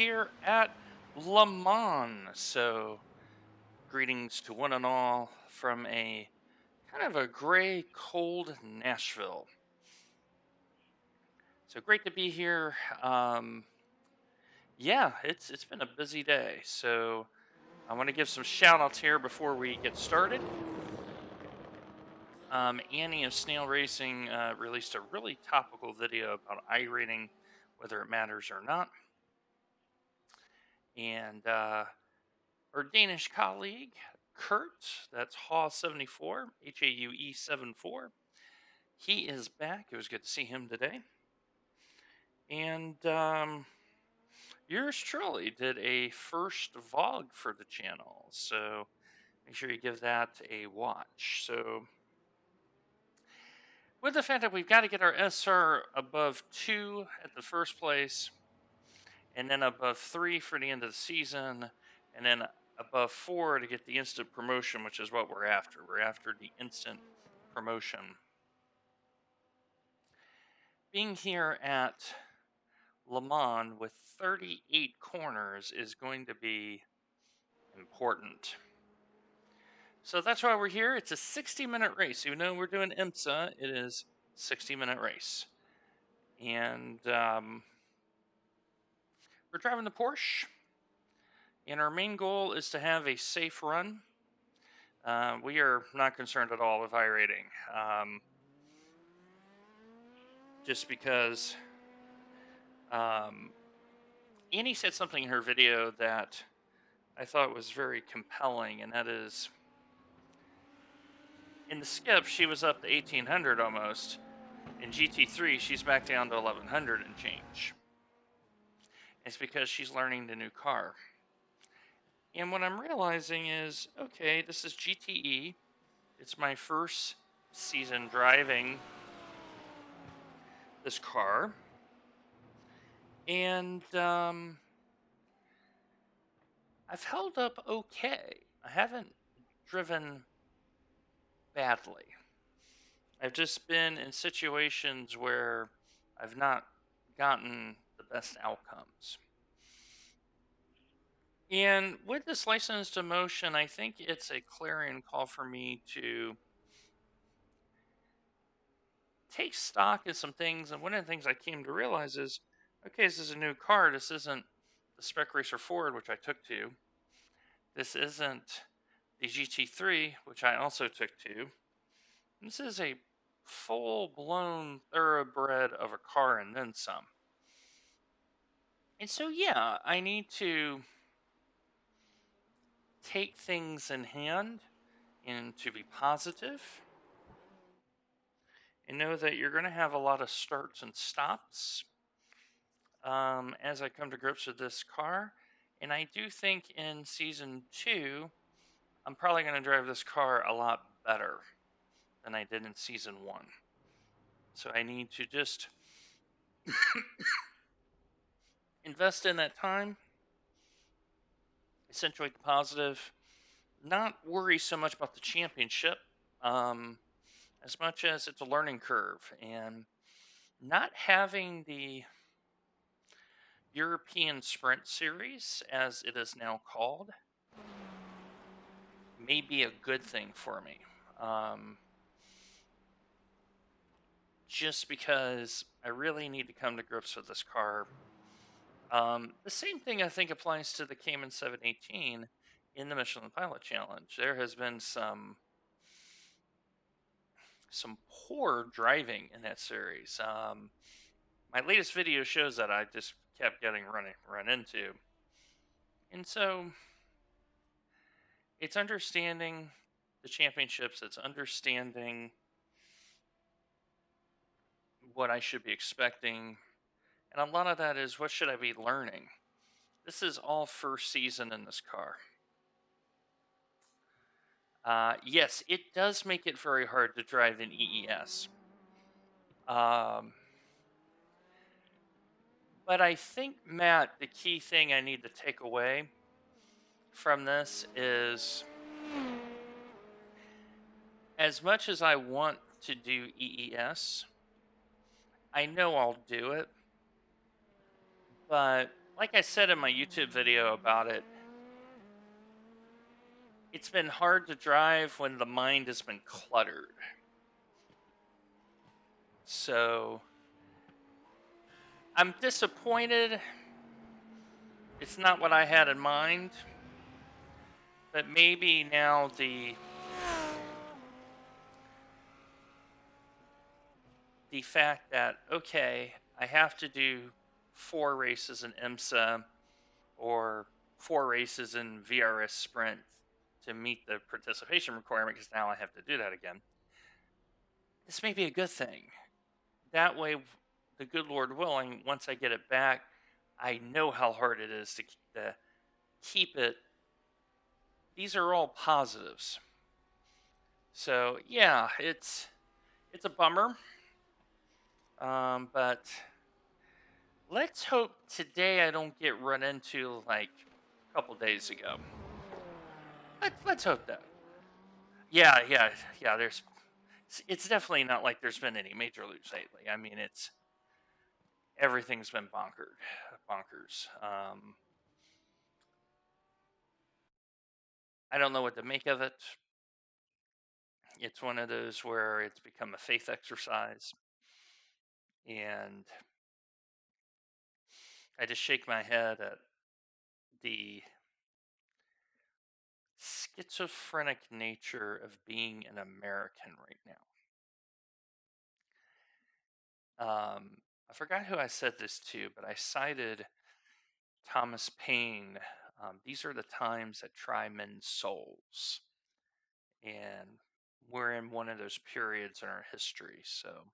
here at Le Mans. So, greetings to one and all from a kind of a gray, cold Nashville. So great to be here. Yeah, it's been a busy day. So I want to give some shout outs here before we get started. Annie of Snail Racing released a really topical video about iRating, whether it matters or not. And our Danish colleague, Kurt, that's Haw74, Haue 74. He is back. It was good to see him today. And yours truly did a first vlog for the channel. So make sure you give that a watch. So, with the fact that we've got to get our SR above 2 at the first place, and then above 3 for the end of the season, and then above 4 to get the instant promotion, which is what we're after. We're after the instant promotion. Being here at Le Mans with 38 corners is going to be important. So that's why we're here. It's a 60-minute race. Even though we're doing IMSA, it is a 60-minute race. And we're driving the Porsche. And our main goal is to have a safe run. We are not concerned at all with iRating. Just because Annie said something in her video that I thought was very compelling, and that is, in the skip, she was up to 1800 almost. In GT3, she's back down to 1100 and change. It's because she's learning the new car. And what I'm realizing is, okay, this is GTE. It's my first season driving this car. And I've held up okay. I haven't driven badly. I've just been in situations where I've not gotten the best outcomes. And with this license to motion, I think it's a clarion call for me to take stock in some things. And one of the things I came to realize is, okay, this is a new car. This isn't the Spec Racer Ford, which I took to. This isn't the GT3, which I also took to. This is a full-blown thoroughbred of a car and then some. And so, yeah, I need to take things in hand and to be positive and know that you're going to have a lot of starts and stops as I come to grips with this car. And I do think in season 2, I'm probably going to drive this car a lot better than I did in season 1. So I need to just invest in that time, accentuate the positive, not worry so much about the championship as much as it's a learning curve. And not having the European Sprint Series, as it is now called, may be a good thing for me. Just because I really need to come to grips with this car. The same thing I think applies to the Cayman 718 in the Michelin Pilot Challenge. There has been some poor driving in that series. My latest video shows that I just kept getting run into. And so it's understanding the championships, it's understanding what I should be expecting. And a lot of that is, what should I be learning? This is all first season in this car. Yes, it does make it very hard to drive in EES. But I think, Matt, the key thing I need to take away from this is, as much as I want to do EES, I know I'll do it, but like I said in my YouTube video about it, it's been hard to drive when the mind has been cluttered. So I'm disappointed. It's not what I had in mind, but maybe now the fact that okay, I have to do 4 races in IMSA or 4 races in VRS Sprint to meet the participation requirement because now I have to do that again. This may be a good thing. That way, the good Lord willing, once I get it back, I know how hard it is to keep it. These are all positives. So yeah, it's a bummer. But let's hope today I don't get run into like a couple days ago. Let's hope that. Yeah, yeah, yeah. It's definitely not like there's been any major loops lately. I mean, it's everything's been bonkers. I don't know what to make of it. It's one of those where it's become a faith exercise, and I just shake my head at the schizophrenic nature of being an American right now. I forgot who I said this to, but I cited Thomas Paine. These are the times that try men's souls, and we're in one of those periods in our history. So,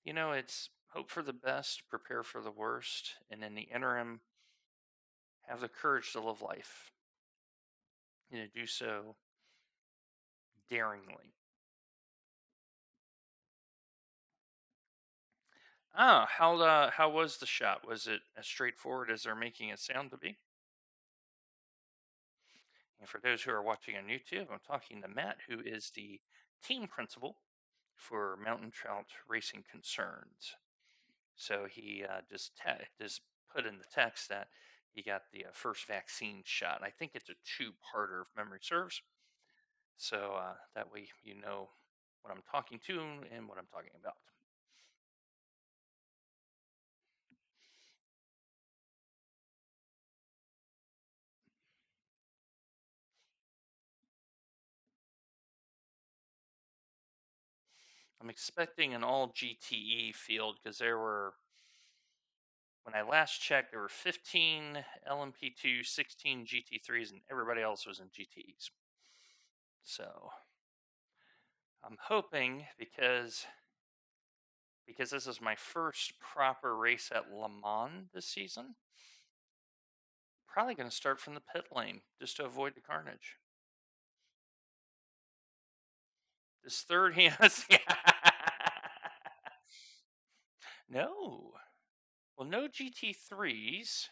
it's hope for the best, prepare for the worst, and in the interim, have the courage to live life. Do so daringly. How was the shot? Was it as straightforward as they're making it sound to be? And for those who are watching on YouTube, I'm talking to Matt, who is the team principal for Mountain Trout Racing Concerns. So he just put in the text that he got the first vaccine shot. I think it's a two-parter, if memory serves. So that way you know what I'm talking to and what I'm talking about. I'm expecting an all GTE field because when I last checked, there were 15 LMP2, 16 GT3s, and everybody else was in GTEs. So I'm hoping because this is my first proper race at Le Mans this season, probably going to start from the pit lane just to avoid the carnage. This third, yes, no, well, no GT3s,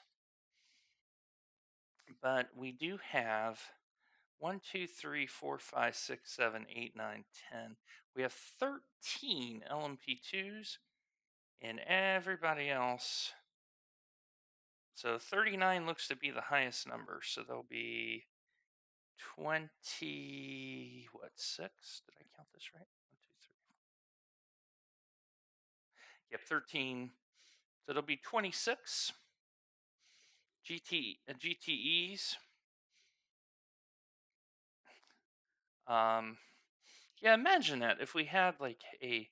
but we do have 1, 2, 3, 4, 5, 6, 7, 8, 9, 10. We have 13 LMP2s and everybody else. So 39 looks to be the highest number. So there'll be 20, what, 6? Did I count this right? 1, 2, 3. Yep, 13. So it'll be 26 GTEs. Yeah, imagine that if we had like a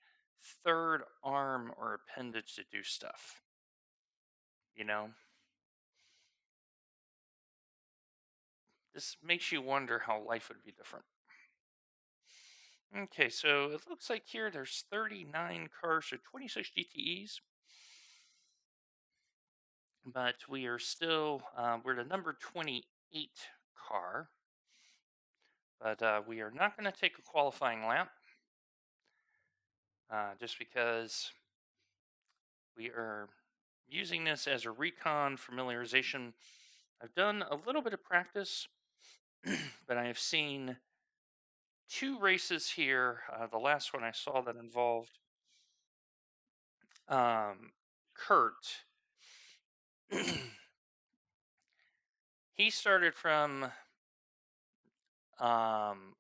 third arm or appendage to do stuff. You know, this makes you wonder how life would be different. Okay, so it looks like here there's 39 cars, so 26 GTEs, but we are still we're the number 28 car, but we are not going to take a qualifying lap just because we are using this as a recon familiarization. I've done a little bit of practice, but I have seen 2 races here. The last one I saw that involved um, Kurt, he um,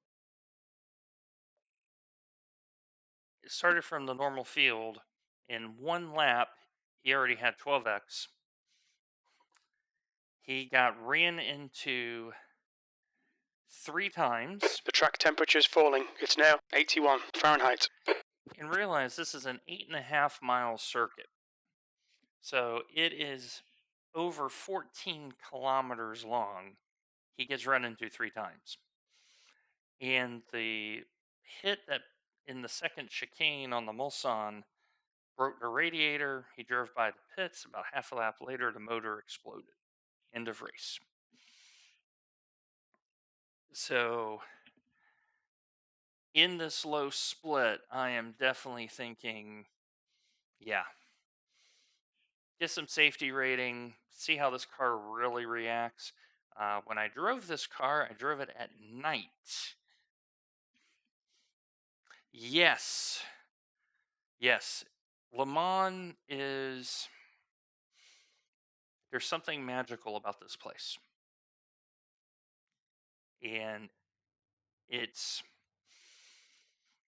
started from the normal field. In one lap, he already had 12x. He got ran into 3 times. The track temperature is falling. It's now 81 Fahrenheit. And realize this is an 8.5 mile circuit. So it is over 14 kilometers long. He gets run into 3 times. And the hit that in the second chicane on the Mulsanne broke the radiator. He drove by the pits. About half a lap later, the motor exploded. End of race. So in this low split, I am definitely thinking, yeah, get some safety rating, see how this car really reacts. When I drove this car, I drove it at night. Yes. Le Mans is, there's something magical about this place. And it's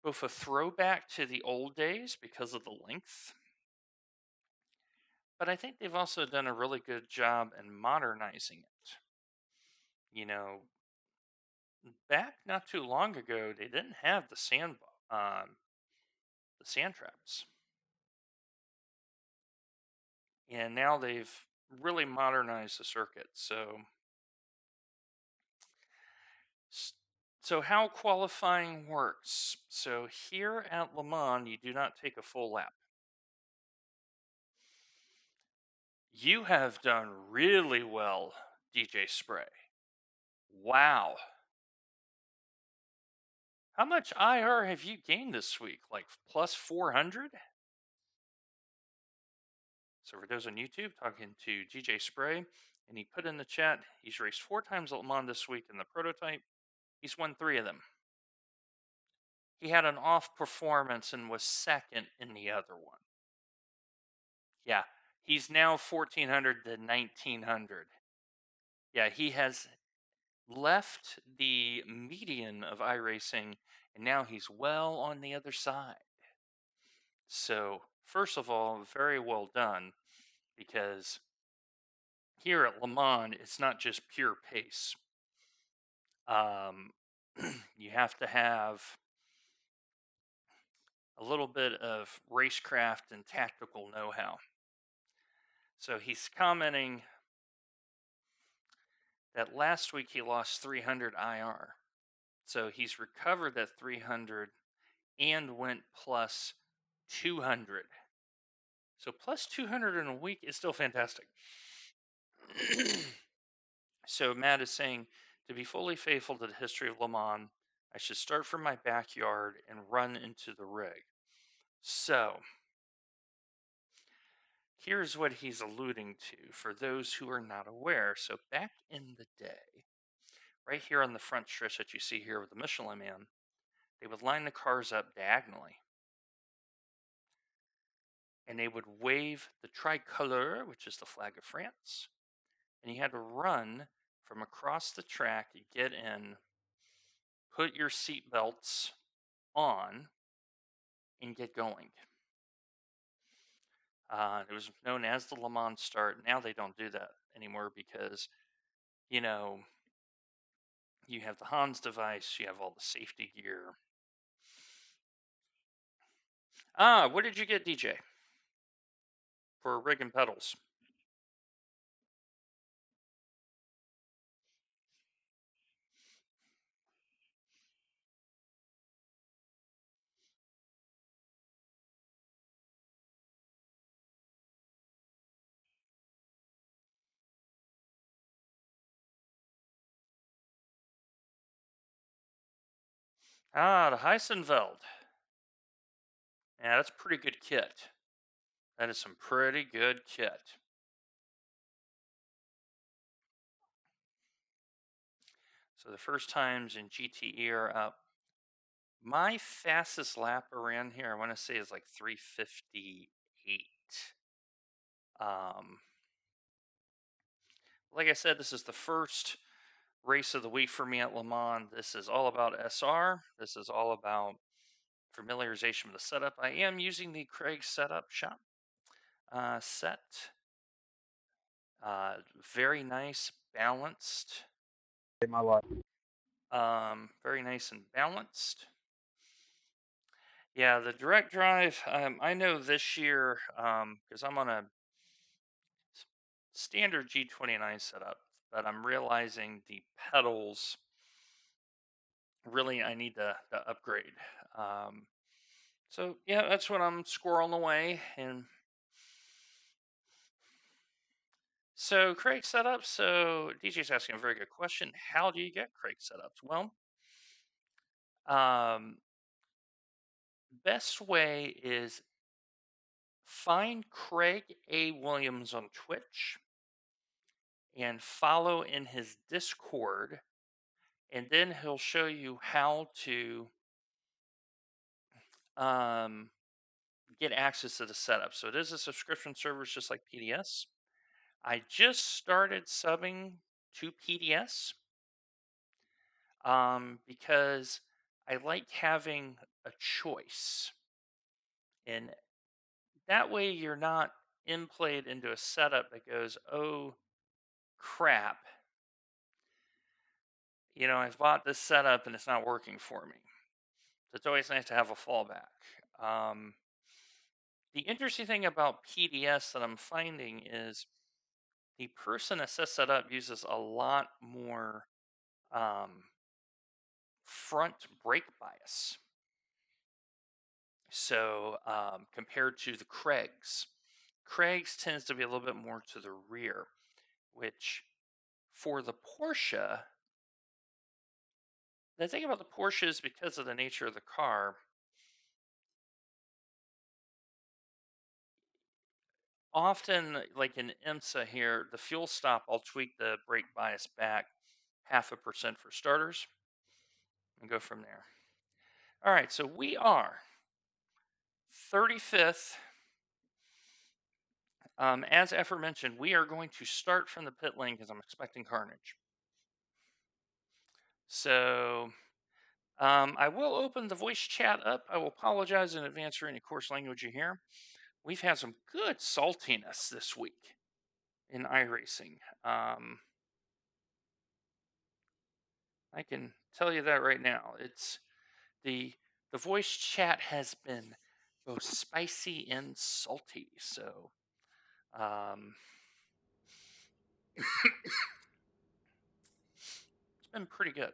both a throwback to the old days because of the length, but I think they've also done a really good job in modernizing it. You know, back not too long ago, they didn't have the sand traps, and now they've really modernized the circuit. So how qualifying works? So here at Le Mans, you do not take a full lap. You have done really well, DJ Spray. Wow. How much IR have you gained this week? Like plus 400? So for those on YouTube, talking to DJ Spray, and he put in the chat, he's raced 4 times at Le Mans this week in the prototype. He's won 3 of them. He had an off performance and was second in the other one. Yeah, he's now 1400 to 1900. Yeah, he has left the median of iRacing, and now he's well on the other side. So, first of all, very well done, because here at Le Mans, it's not just pure pace. You have to have a little bit of racecraft and tactical know-how. So he's commenting that last week he lost 300 IR. So he's recovered that 300 and went plus 200. So plus 200 in a week is still fantastic. So Matt is saying, to be fully faithful to the history of Le Mans, I should start from my backyard and run into the rig. So here's what he's alluding to for those who are not aware. So back in the day, right here on the front stretch that you see here with the Michelin Man, they would line the cars up diagonally. And they would wave the tricolor, which is the flag of France. And you had to run from across the track, get in, put your seat belts on, and get going. It was known as the Le Mans start. Now they don't do that anymore because, you know, you have the Hans device, you have all the safety gear. What did you get, DJ, for rig and pedals? The Heisenfeld. Yeah, that's a pretty good kit. That is some pretty good kit. So the first times in GTE are up. My fastest lap around here, I want to say, is like 3:58. Like I said, this is the first race of the week for me at Le Mans. This is all about SR. This is all about familiarization with the setup. I am using the Craig setup shop set. Very nice, balanced. My life. Very nice and balanced. Yeah, the direct drive. I know this year because I'm on a standard G29 setup, but I'm realizing the pedals really I need to upgrade. So yeah, that's what I'm squirreling away. And so Craig setups. So DJ's asking a very good question. How do you get Craig setups? Well, um, best way is find Craig A. Williams on Twitch and follow in his Discord, and then he'll show you how to um, get access to the setup. So it is a subscription service just like PDS. I just started subbing to PDS because I like having a choice. And that way you're not inplayed into a setup that goes, oh crap, I've bought this setup and it's not working for me. So it's always nice to have a fallback. The interesting thing about PDS that I'm finding is the person that sets that up uses a lot more um, front brake bias. So compared to the Craig's tends to be a little bit more to the rear, which for the Porsche, the thing about the Porsche is because of the nature of the car, often like in IMSA here, the fuel stop, I'll tweak the brake bias back 0.5% for starters and go from there. All right, so we are 35th. As aforementioned, we are going to start from the pit lane because I'm expecting carnage. So I will open the voice chat up. I will apologize in advance for any coarse language you hear. We've had some good saltiness this week in iRacing. I can tell you that right now. It's the voice chat has been both spicy and salty. So it's been pretty good.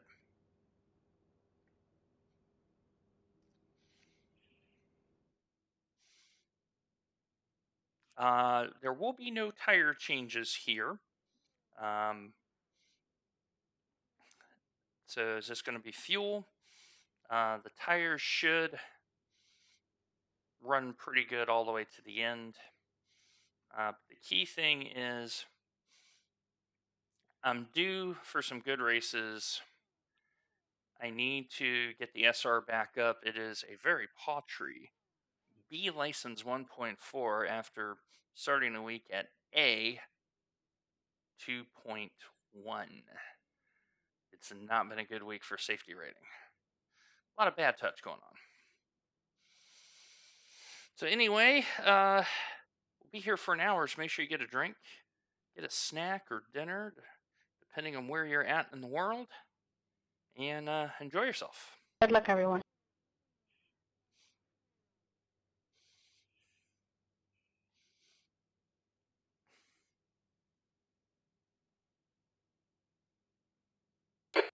There will be no tire changes here. So it's just going to be fuel. The tires should run pretty good all the way to the end. The key thing is I'm due for some good races. I need to get the SR back up. It is a very paltry B license 1.4 after starting the week at A 2.1. It's not been a good week for safety rating. A lot of bad touch going on. So anyway, we'll be here for an hour, so make sure you get a drink, get a snack or dinner, depending on where you're at in the world, and enjoy yourself. Good luck, everyone.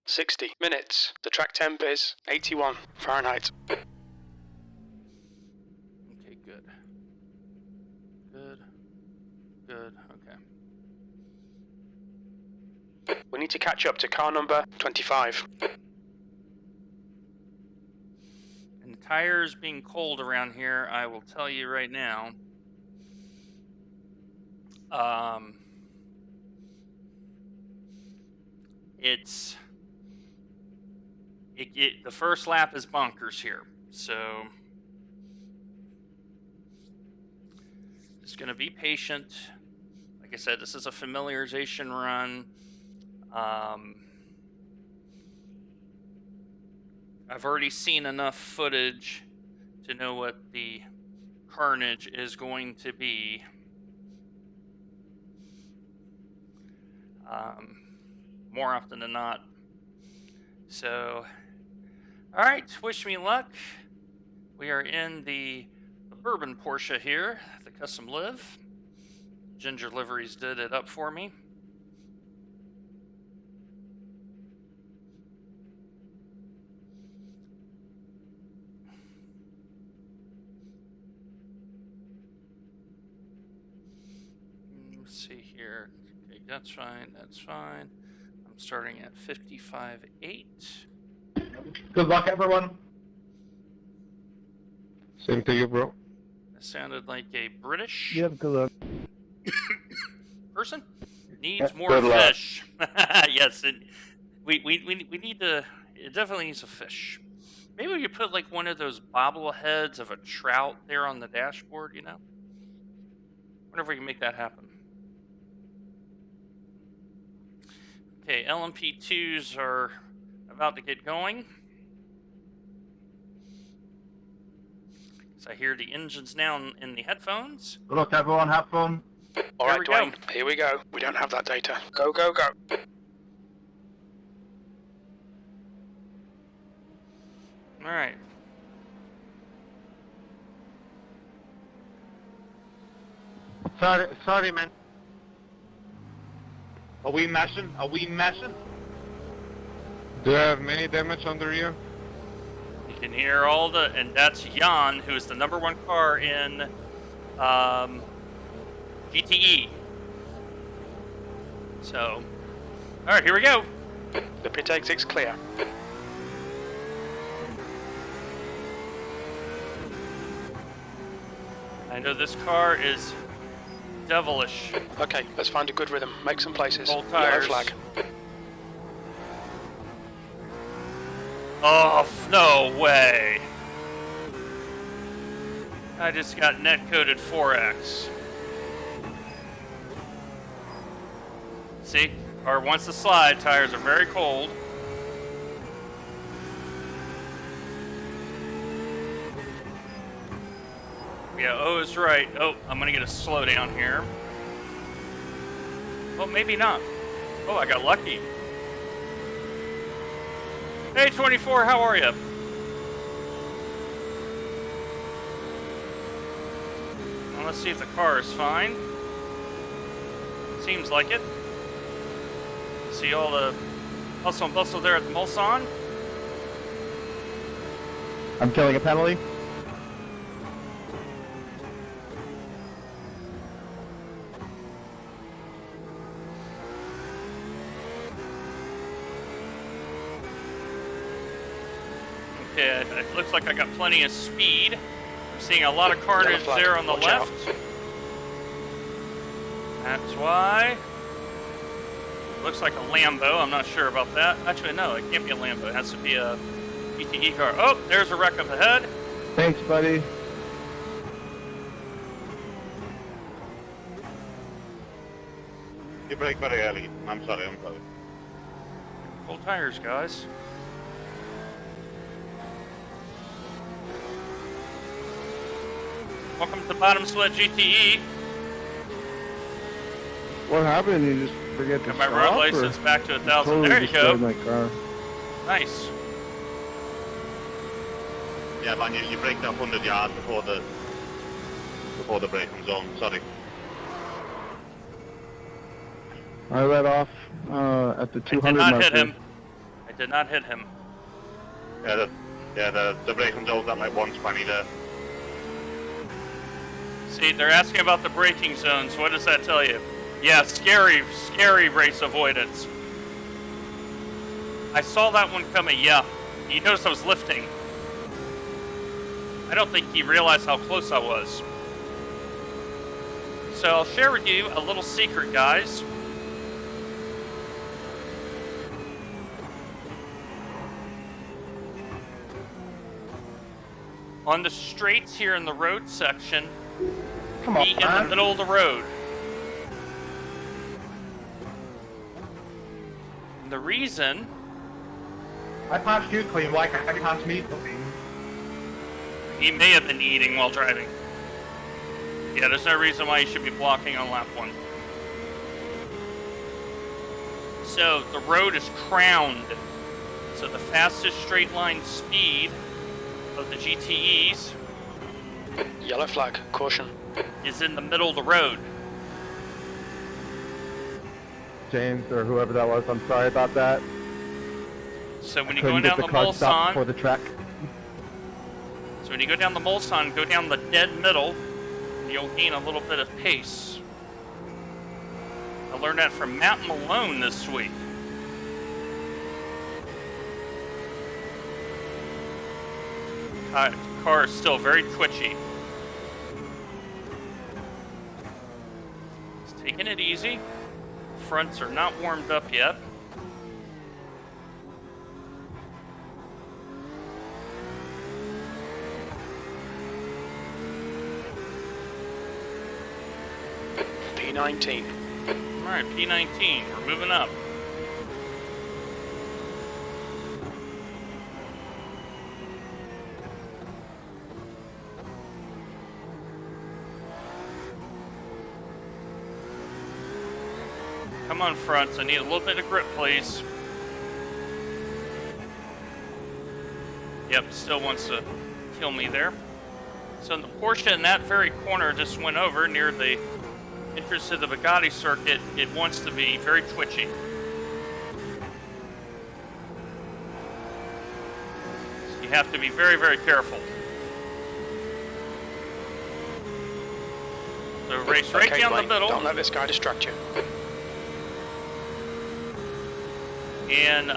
.60 minutes. The track temp is 81 Fahrenheit. Okay, good. Good. Good. Okay. We need to catch up to car number 25. And the tires being cold around here, I will tell you right now. The first lap is bunkers here, so just gonna be patient. Like I said, this is a familiarization run. I've already seen enough footage to know what the carnage is going to be. More often than not. So, all right, wish me luck. We are in the bourbon Porsche here, the Custom Live. Ginger Liveries did it up for me. Let's see here. Okay, that's fine, that's fine. I'm starting at 55.8. Good luck, everyone. Same to you, bro. It sounded like a British Yep, good luck. person. Needs more good luck. fish. Yes, we need to. It definitely needs a fish. Maybe we could put like one of those bobbleheads of a trout there on the dashboard. You know, wonder if we can make that happen. Okay, LMP2s are about to get going. So I hear the engines now in the headphones. Good luck, everyone. Have fun. All right, Dwayne, here we go. We don't have that data. Go, go, go. All right. Sorry, man. Are we mashing? Do you have many damage on the rear? You can hear all the, and that's Jan, who is the #1 car in GTE. So, all right, here we go. The pit exit's clear. I know this car is devilish. Okay, let's find a good rhythm. Make some places. Old Yellow tires. flag. Oh, no way. I just got net-coded 4X. See, car wants to slide, tires are very cold. Yeah, O is right. Oh, I'm gonna get a slowdown here. Well, maybe not. Oh, I got lucky. Hey, 24, how are you? Well, let's see if the car is fine. Seems like it. See all the hustle and bustle there at the Mulsanne. I'm killing a penalty. Okay, it looks like I got plenty of speed. I'm seeing a lot of carnage flag. there on the Watch left. out. That's why. Looks like a Lambo. I'm not sure about that. Actually, no, it can't be a Lambo. It has to be a GTE car. Oh, there's a wreck up ahead. Thanks, buddy. You brake very early. I'm sorry. Full tires, guys. Welcome to Bottom Split GTE. What happened? You just forget to Got my stop, road or license back to 1,000. totally There you go. destroyed my car. Nice. Yeah, man, you braked up 100 yards before the braking zone. Sorry. I let off at the I 200 did not marker. hit him. I did not hit him. Yeah, the braking zone's at like 120 there. See, they're asking about the braking zones. What does that tell you? Yeah, scary race avoidance. I saw that one coming, yeah. You noticed I was lifting. I don't think he realized how close I was. So I'll share with you a little secret, guys. On the straights here in the road section, Come be in the on. middle of the road. And the reason... I passed you clean, like I passed me clean. He may have been eating while driving. Yeah, there's no reason why you should be blocking on lap 1. So, the road is crowned. So the fastest straight line speed of the GTEs Yellow flag, caution. is in the middle of the road. James or whoever that was, I'm sorry about that. So when you Couldn't go get down the the car stopped for Mulsanne, the track. so when you go down the Mulsanne, go down the dead middle, and you'll gain a little bit of pace. I learned that from Matt Malone this week. Car is still very twitchy. It's taking it easy. Fronts are not warmed up yet. P19. Alright, P19, we're moving up. Come on, fronts, I need a little bit of grip, please. Yep, still wants to kill me there. So the Porsche in that very corner just went over near the entrance to the Bugatti circuit. It wants to be very twitchy. So you have to be very, very careful. So race right Okay, down Blake, the middle. don't let this guy distract you. And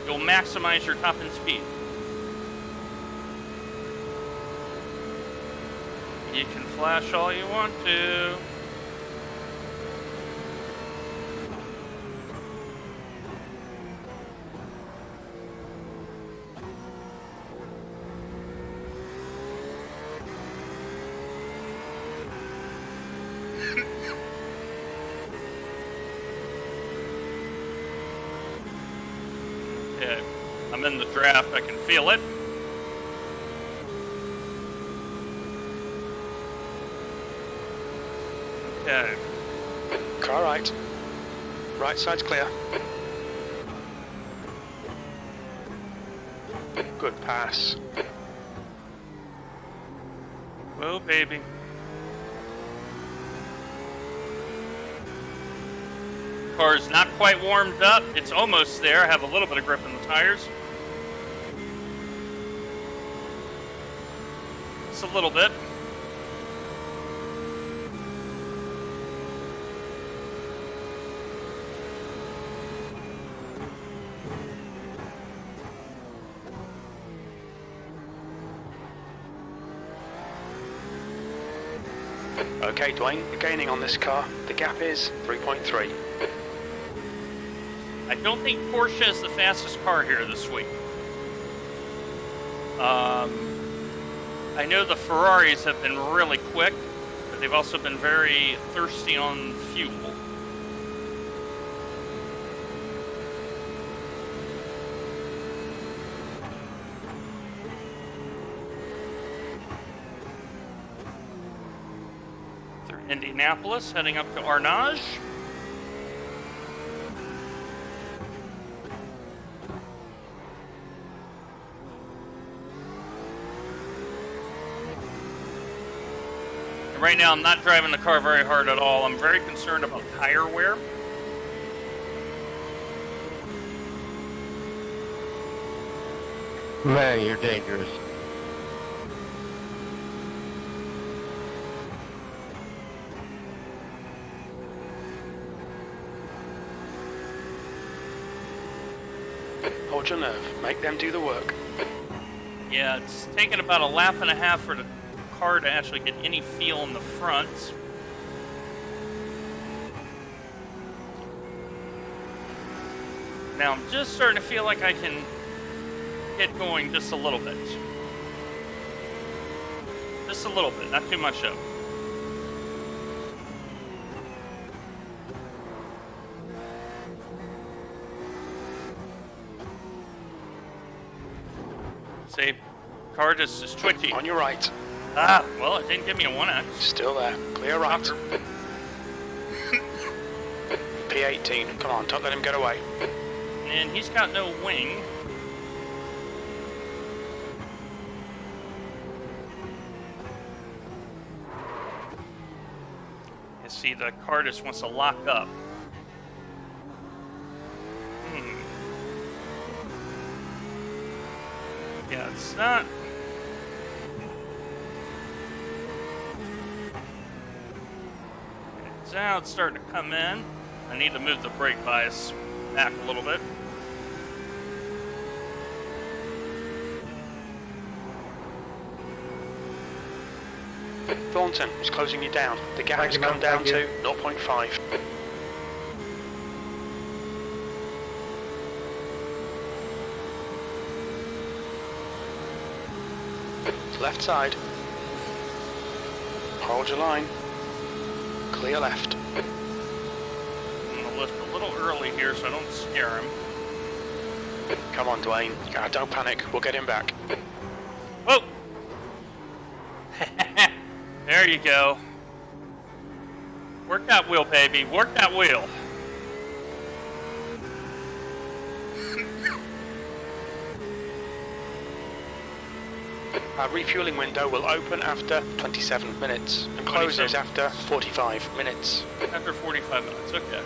you'll maximize your top end speed. You can flash all you want to. Okay, I'm in the draft, I can feel it. Okay. Car right. Right side's clear. Good pass. Whoa, baby. Car's not quite warmed up. It's almost there. I have a little bit of grip in the tires. Just a little bit. Okay, Dwayne, you're gaining on this car. The gap is 3.3. I don't think Porsche is the fastest car here this week. I know the Ferraris have been really quick, but they've also been very thirsty on fuel. Through Indianapolis, heading up to Arnage. Right now, I'm not driving the car very hard at all. I'm very concerned about tire wear. Man, you're dangerous. Hold your nerve. Make them do the work. Yeah, it's taken about a lap and a half for the car to actually get any feel in the front. Now I'm just starting to feel like I can get going just a little bit. Just a little bit, not too much though. See, car just is twitchy. On your right. Ah, well, it didn't give me a 1X. Still there. Clear right. Fucker. P18. Come on, don't let him get away. And he's got no wing. You see, the car just wants to lock up. Yeah, it's not. Now it's starting to come in. I need to move the brake bias back a little bit. Thornton is closing you down. The gap has gone down to 0.5. Left side. Hold your line. Clear left. I'm going to lift a little early here so I don't scare him. Come on, Dwayne. Don't panic. We'll get him back. Whoa! There you go. Work that wheel, baby. Work that wheel. Our refueling window will open after 27 minutes and closes after 45 minutes. After 45 minutes, okay.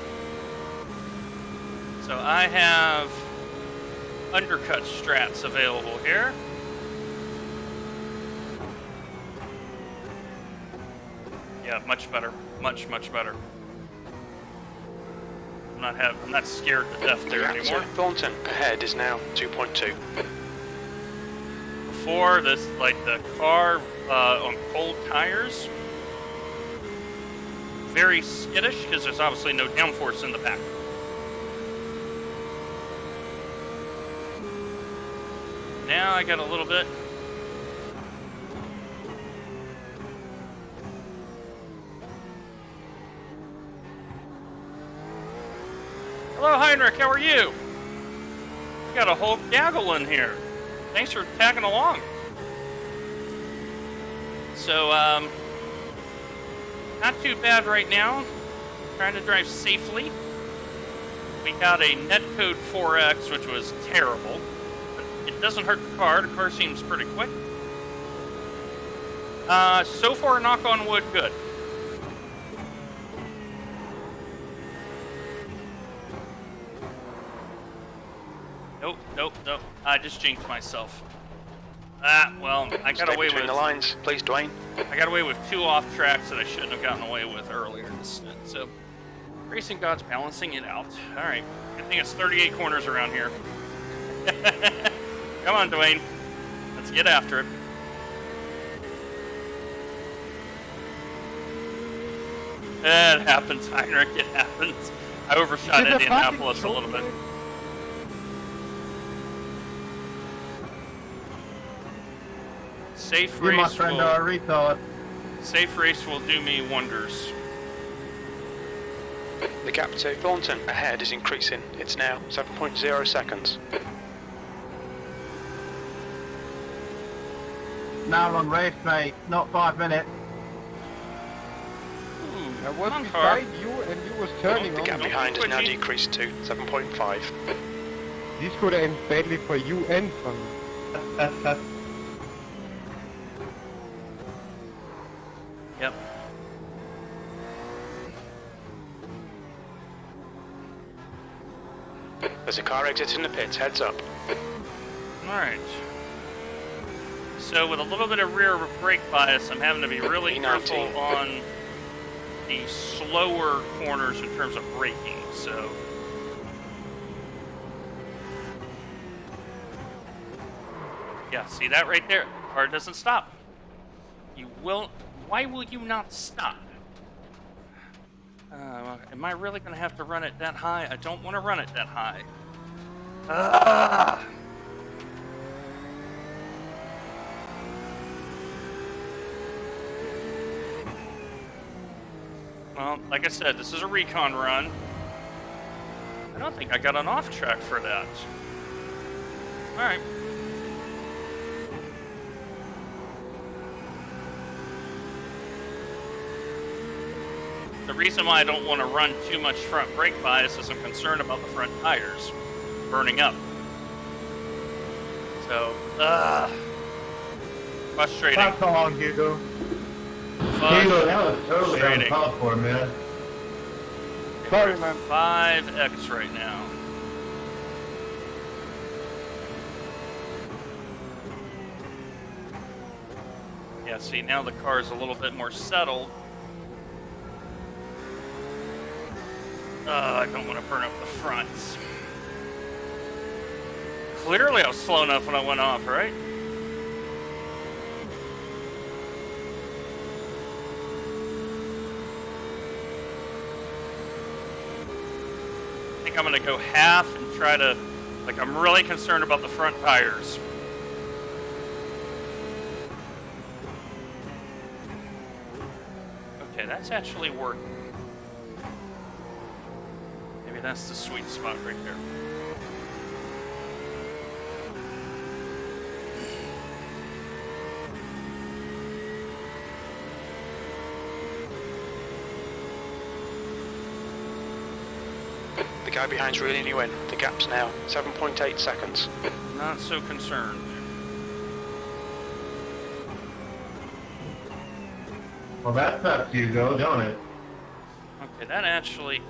So I have undercut strats available here. Yeah, much better. Much better. I'm not scared to death there anymore. Thornton ahead is now 2.2. Before this, like the car on cold tires, very skittish because there's obviously no downforce in the back. Now I got a little bit. Hello, Heinrich. How are you? We got a whole gaggle in here. Thanks for tagging along. So, not too bad right now. Trying to drive safely. We got a netcode 4X, which was terrible. But it doesn't hurt the car. The car seems pretty quick. So far, knock on wood, good. Nope. I just jinxed myself. Well, I got away with the lines, please, Dwayne. I got away with 2 off tracks that I shouldn't have gotten away with earlier in the stint. So, Racing God's balancing it out. All right, good thing it's 38 corners around here. Come on, Dwayne. Let's get after it. It happens, Heinrich. It happens. I overshot Indianapolis a little bit. Safe race, my friend, retard. Safe race will do me wonders. The gap to Thornton ahead is increasing. It's now 7.0 seconds. Now on race, mate. Not 5 minutes. Ooh, I was beside you and you was turning The on gap me. behind is now decreased to 7.5. This could end badly for you and for me. Yep. There's a car exiting the pits, heads up. Alright. So with a little bit of rear brake bias, I'm having to be really careful on the slower corners in terms of braking, so... Yeah, see that right there? The car doesn't stop. You will... Why will you not stop? Am I really going to have to run it that high? I don't want to run it that high. Well, like I said, this is a recon run. I don't think I got an off track for that. Alright. the reason why I don't want to run too much front brake bias is I'm concerned about the front tires burning up. So, frustrating. That's on, Hugo. Hugo, that was totally Frustrating. uncalled for, man. Sorry, man. 5X right now. Yeah, see, now the car is a little bit more settled. I don't want to burn up the fronts. Clearly I was slow enough when I went off, right? I think I'm going to go half and try to, like, I'm really concerned about the front tires. Okay, that's actually working. Maybe that's the sweet spot right there. The guy behind's reeling you in. The gap's now 7.8 seconds. Not so concerned. Well, that sucks, Hugo, don't it? Okay, that actually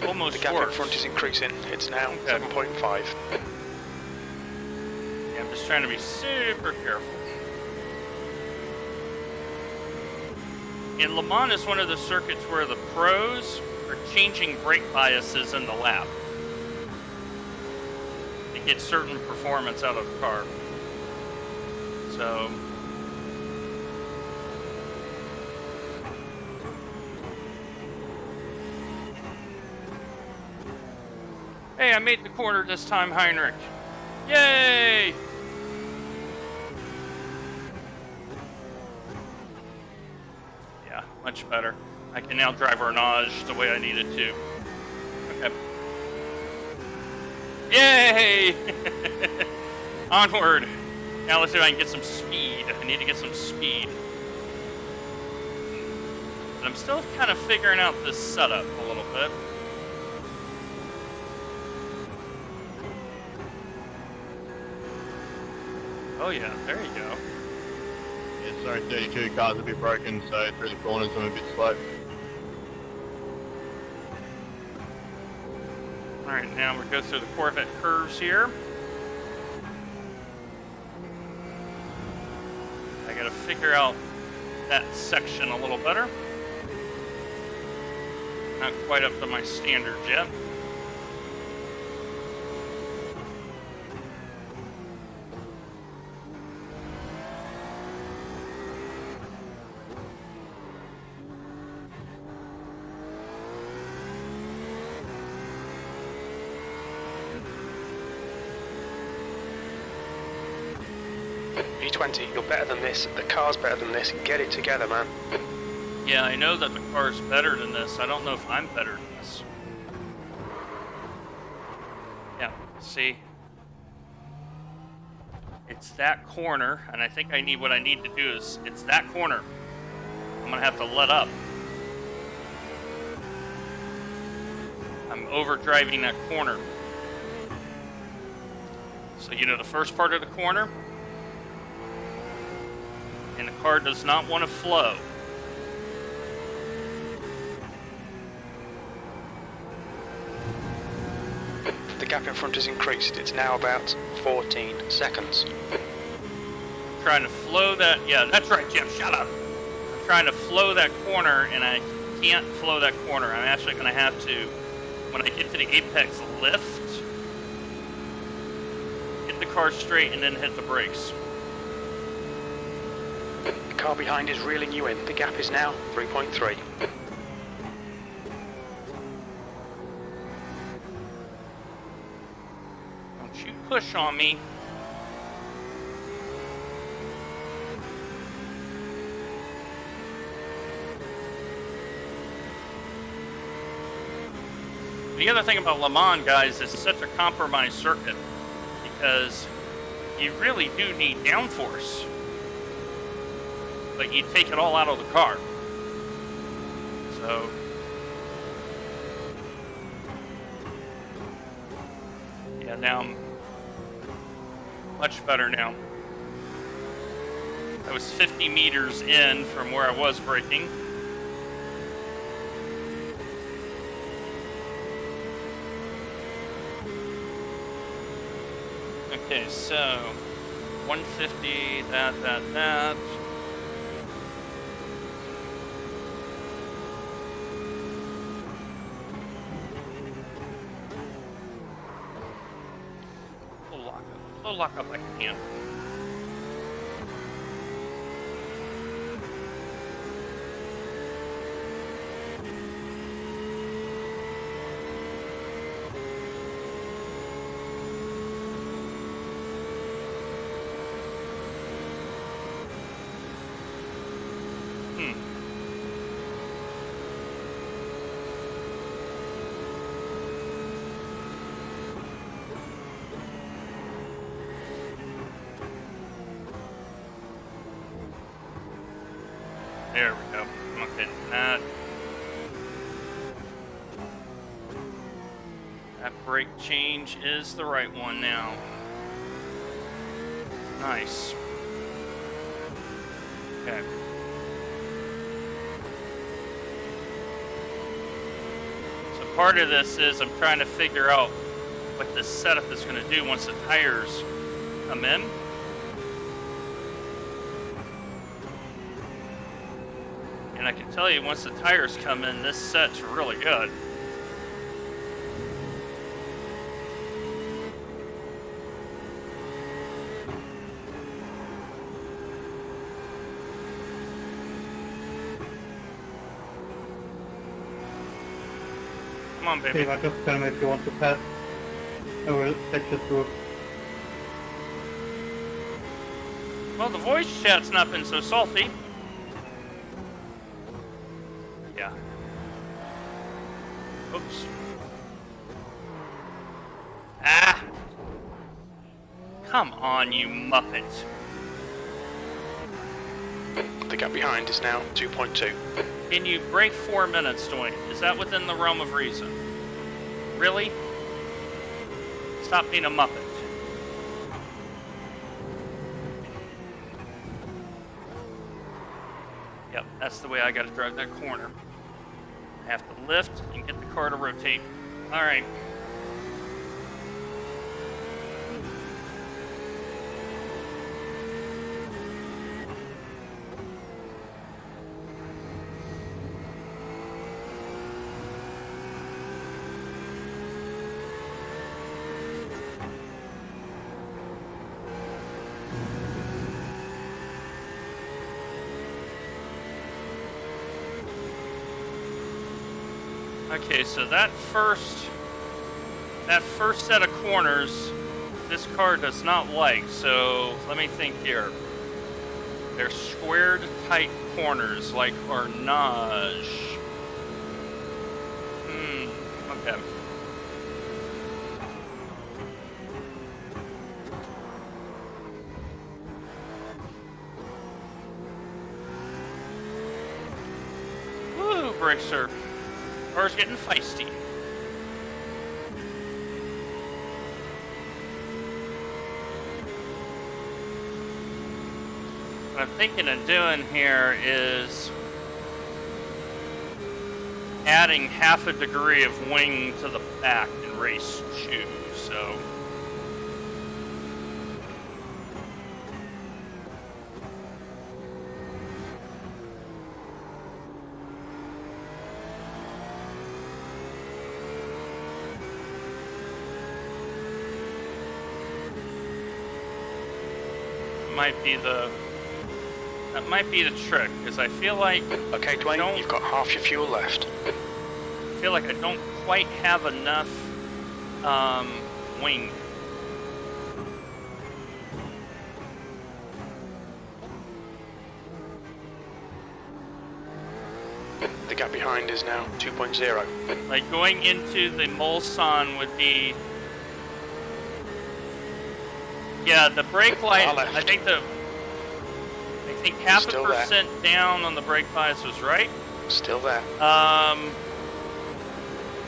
almost The gap works. in front is increasing. It's now 7.5. Yeah, I'm just trying to be super careful. And Le Mans is one of the circuits where the pros are changing brake biases in the lap to get certain performance out of the car. So, hey, I made the corner this time, Heinrich. Yay! Yeah, much better. I can now drive Arnage the way I needed to. Okay. Yay! Onward. Now let's see if I can get some speed. I need to get some speed. But I'm still kind of figuring out this setup a little bit. Oh yeah, there you go. Yeah, sorry, 32 cars a bit broken, so through the corners I'm a bit slow. Alright, now we'll go through the Corvette curves here. I gotta figure out that section a little better. Not quite up to my standards yet. V20, you're better than this. The car's better than this. Get it together, man. Yeah, I know that the car's better than this. I don't know if I'm better than this. Yeah, see? It's that corner, and I think what I need to do is, it's that corner. I'm gonna have to let up. I'm overdriving that corner. So, you know, the first part of the corner, and the car does not want to flow. The gap in front has increased. It's now about 14 seconds. I'm trying to flow that. Yeah, that's right, Jim. Shut up. I'm trying to flow that corner, and I can't flow that corner. I'm actually going to have to, when I get to the apex, lift, get the car straight, and then hit the brakes. The car behind is reeling you in. The gap is now 3.3. Don't you push on me. The other thing about Le Mans, guys, is it's such a compromised circuit because you really do need downforce, but you take it all out of the car. So So yeah, now I'm much better now. I was 50 meters in from where I was braking. Okay, so 150, that. Slow lock up like I can. There we go. Okay, that brake change is the right one now. Nice. Okay. So part of this is I'm trying to figure out what this setup is going to do once the tires come in. And I can tell you, once the tires come in, this set's really good. Come on, baby. Steve, just tell me if you want to pass. I will take you through. Well, the voice chat's not been so salty. Yeah. Oops. Ah! Come on, you muppet. The gap behind is now 2.2. Can you break 4 minutes, Dwayne? Is that within the realm of reason? Really? Stop being a muppet. Yep, that's the way I gotta drive that corner. I have to lift and get the car to rotate. Alright. Okay, so that first set of corners, this car does not like. So let me think here. They're squared tight corners like Arnage. Okay. Woo, Bracer. Car's getting feisty. What I'm thinking of doing here is adding half a degree of wing to the back in race 2, so. That might be the trick, because I feel like Okay, Dwayne, you've got half your fuel left. I feel like I don't quite have enough wing. The gap behind is now 2.0. Like going into the Mulsanne would be, yeah, the brake light. I think half a percent down on the brake bias was right. Still there.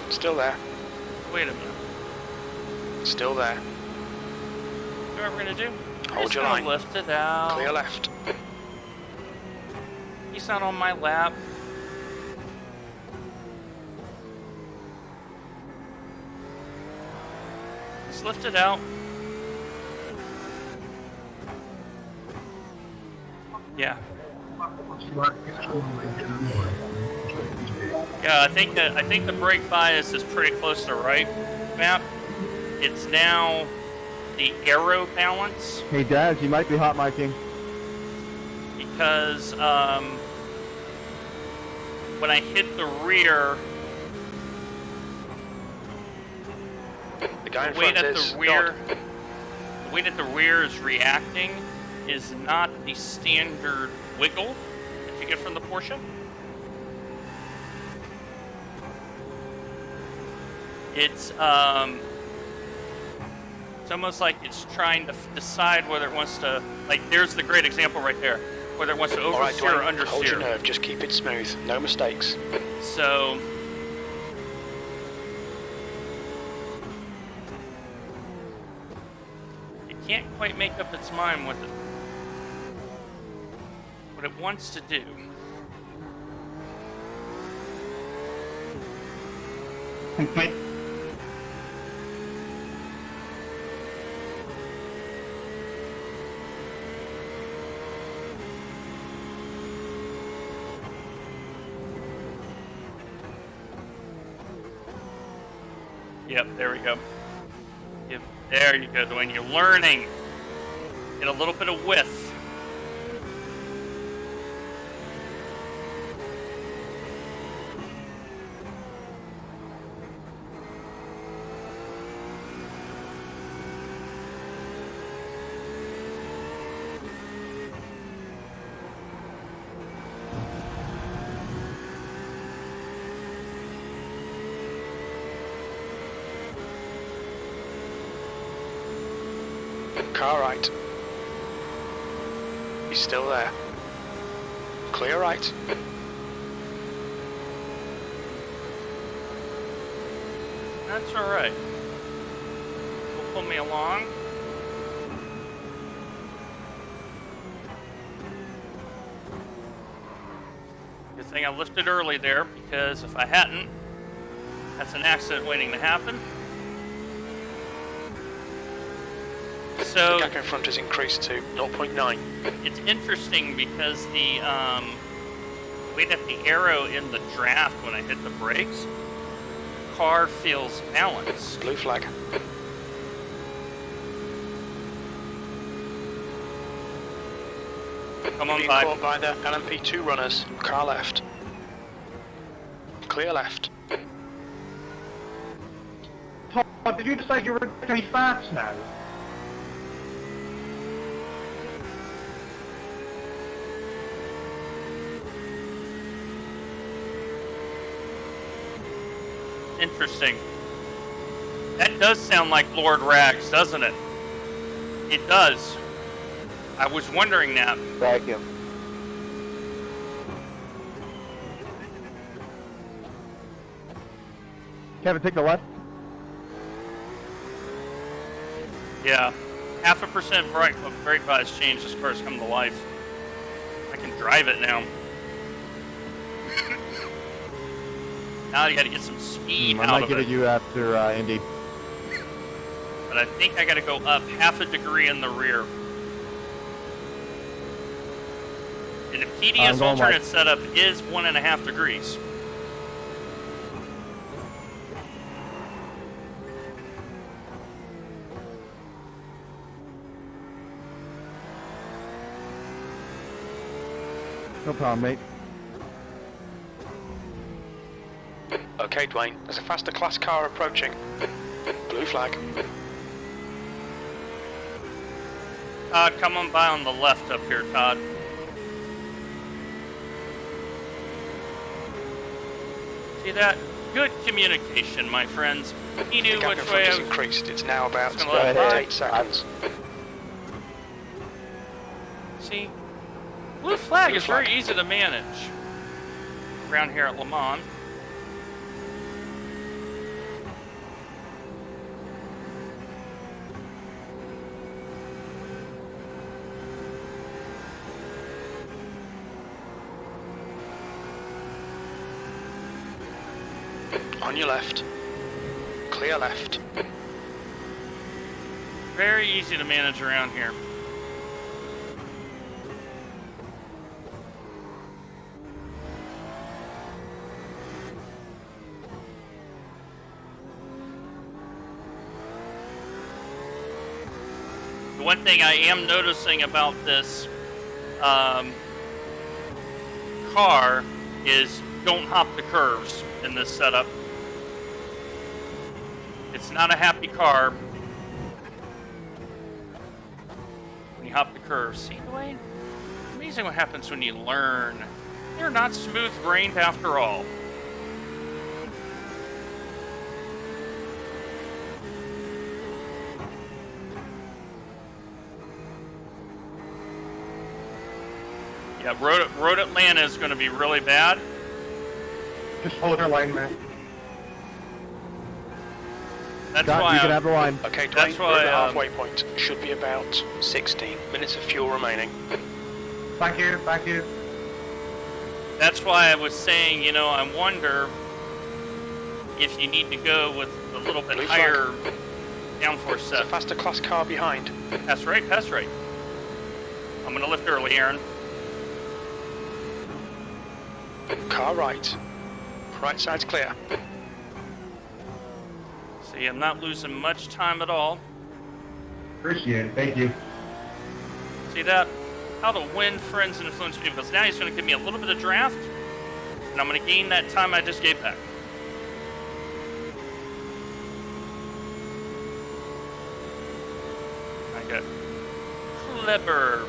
Still there. Wait a minute. Still there. You know what we're gonna do? Hold Just your gonna line. lift it out. Clear left. He's not on my lap. Just lift it out. Yeah. Yeah, I think the brake bias is pretty close to right, Matt. It's now the aero balance Hey, Daz, you might be hot micing. because when I hit the rear, The guy in the way front that is the rear, God. the way that the rear is reacting is not the standard wiggle that you get from the Porsche. It's almost like it's trying to decide whether it wants to, like, there's the great example right there, whether it wants to All right, oversteer or Dwayne, hold your understeer. nerve. Just keep it smooth. No mistakes. So it can't quite make up its mind what it wants to do. Mate, Yep, there we go. Yep, there you go, Dwayne. You're learning. Get a little bit of width. Car right. He's still there. Clear right. That's all right. Will pull me along. Good thing I lifted early there, because if I hadn't, that's an accident waiting to happen. So The gap in front has increased to 0.9. it's interesting because the way that the arrow in the draft when I hit the brakes, car feels balanced. Blue flag. Come on Being by. caught by the LMP2 runners. Car left. Clear left. Todd, did you decide you were going to be fast now? Interesting. That does sound like Lord Rags, doesn't it? It does. I was wondering that. Vacuum. Kevin, take the left. Yeah. 0.5% brake bias change as cars come to life. I can drive it now. Now you gotta get some speed I out might of give it. it you after Indy. But I think I gotta go up 0.5 degree in the rear. And the PDS going alternate like- setup is 1.5 degrees. No problem, mate. Okay, Dwayne. There's a faster class car approaching. Blue flag. Todd, come on by on the left up here, Todd. See that? Good communication, my friends. He knew The gap which in way front I has was. increased. It's now about It's gonna let it 8 seconds. See? Blue flag Blue is very flag. easy to manage. around here at Le Mans. On your left. Clear left. Very easy to manage around here. The one thing I am noticing about this car is don't hop the curves in this setup. It's not a happy car when you hop the curves. See, Dwayne? Amazing what happens when you learn. You're not smooth-brained after all. Yeah, Road Atlanta is going to be really bad. Just hold her line, man. That's Scott, why you can have the line. Okay, That's Dwayne, why, we're at the halfway point. Should be about 16 minutes of fuel remaining. Thank you, thank you. That's why I was saying, you know, I wonder if you need to go with a little bit Blue flag. higher downforce There's a set. faster class car behind. Pass right, pass right. I'm going to lift early, Aaron. Car right. Right side's clear. See, I'm not losing much time at all. Appreciate it, thank you. See that? How to win friends and influence people. Because now he's going to give me a little bit of draft, and I'm going to gain that time I just gave back. I got clever.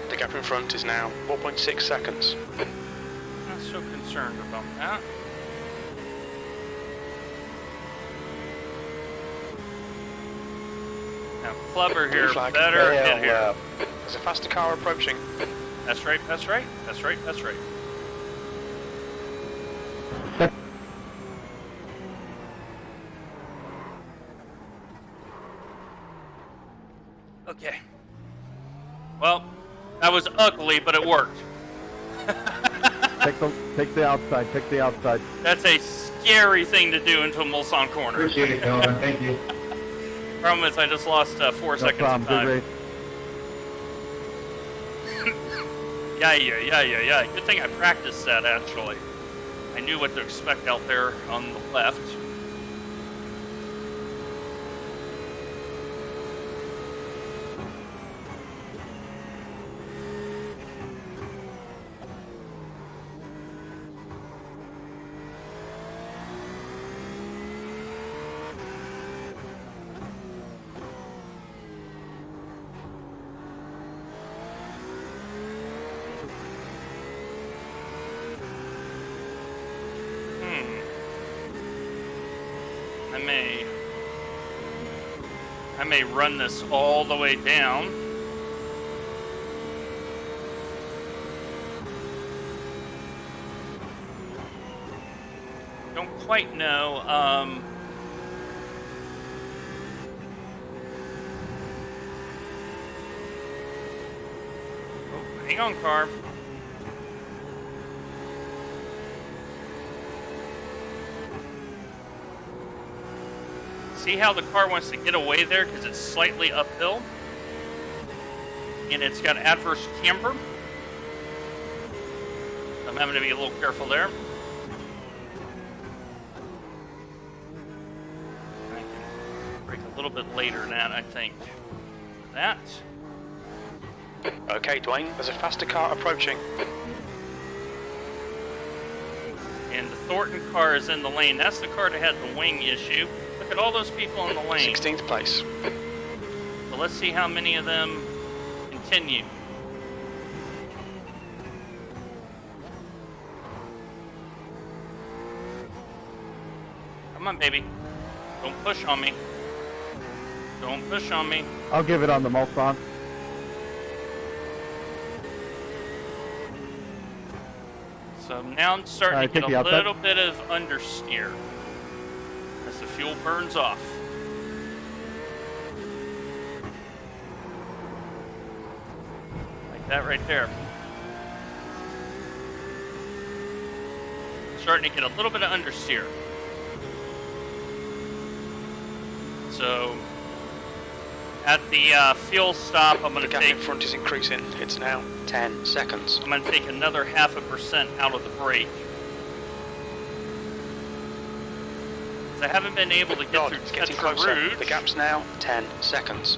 The gap in front is now 4.6 seconds. Not so concerned about that. Now, clever here, Blue flag. better hit here. There's a faster car approaching. That's right, that's right, that's right, that's right. Okay. Well, that was ugly, but it worked. Take the outside. Take the outside. That's a scary thing to do into a Mulsanne corner. Appreciate it, gentlemen, thank you. Problem is, I just lost 4 No seconds problem. of Good time. race. Yeah. Good thing I practiced that, actually. I knew what to expect out there on the left. I may run this all the way down. Don't quite know. Oh, hang on, car. See how the car wants to get away there because it's slightly uphill and it's got adverse camber. I'm having to be a little careful there. I can brake a little bit later than that, I think. That. Okay, Dwayne, there's a faster car approaching. And the Thornton car is in the lane. That's the car that had the wing issue. Look at all those people in the lane. 16th place. So let's see how many of them continue. Come on, baby. Don't push on me. Don't push on me. I'll give it on the Mulsanne. So now I'm starting Alright, to get take the a outside. little bit of understeer as the fuel burns off. Like that right there. Starting to get a little bit of understeer. So at the fuel stop, I'm going The to gap take. in front is increasing. It's now 10 seconds. I'm going to take another 0.5% out of the brake. 'Cause I haven't been able to get God, through it's getting Tetra closer. Rouge The gap's now 10 seconds.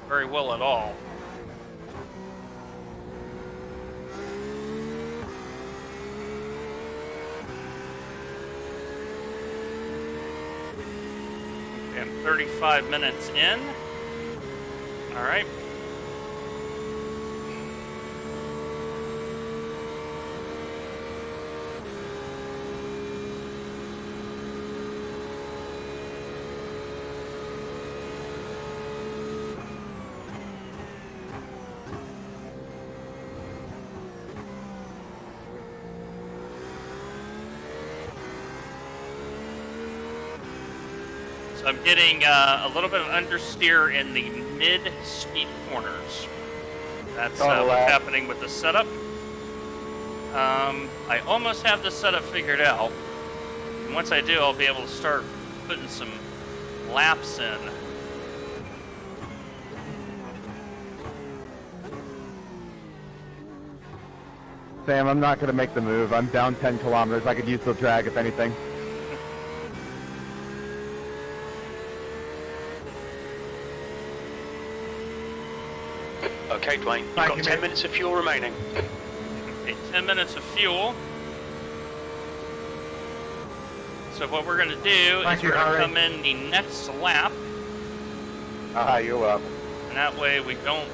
very well at all. And 35 minutes in. All right. So I'm getting a little bit of understeer in the mid-speed corners. That's what's happening with the setup. I almost have the setup figured out. And once I do, I'll be able to start putting some laps in. Sam, I'm not going to make the move. I'm down 10 kilometers. I could use the drag if anything. Okay, Dwayne, you've Thank got you, 10 mate. minutes of fuel remaining. Okay, 10 minutes of fuel. So what we're going to do Thank is you, we're going to Harry. come in the next lap, You're welcome. and that way we don't.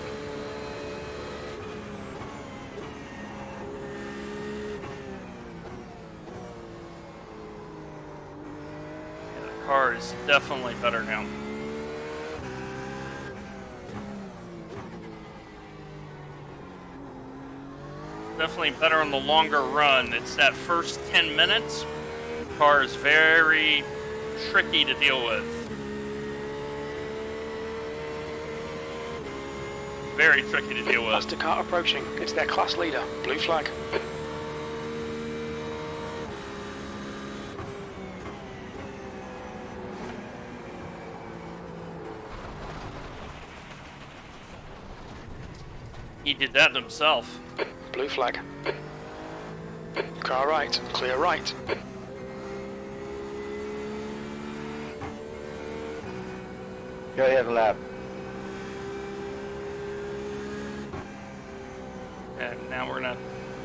Yeah, the car is definitely better now. Definitely better on the longer run. It's that first 10 minutes. The car is very tricky to deal with. Very tricky to deal with. Faster car approaching. It's their class leader. Blue flag. He did that himself. Blue flag. Car right. Clear right. Go ahead, lap. And now we're gonna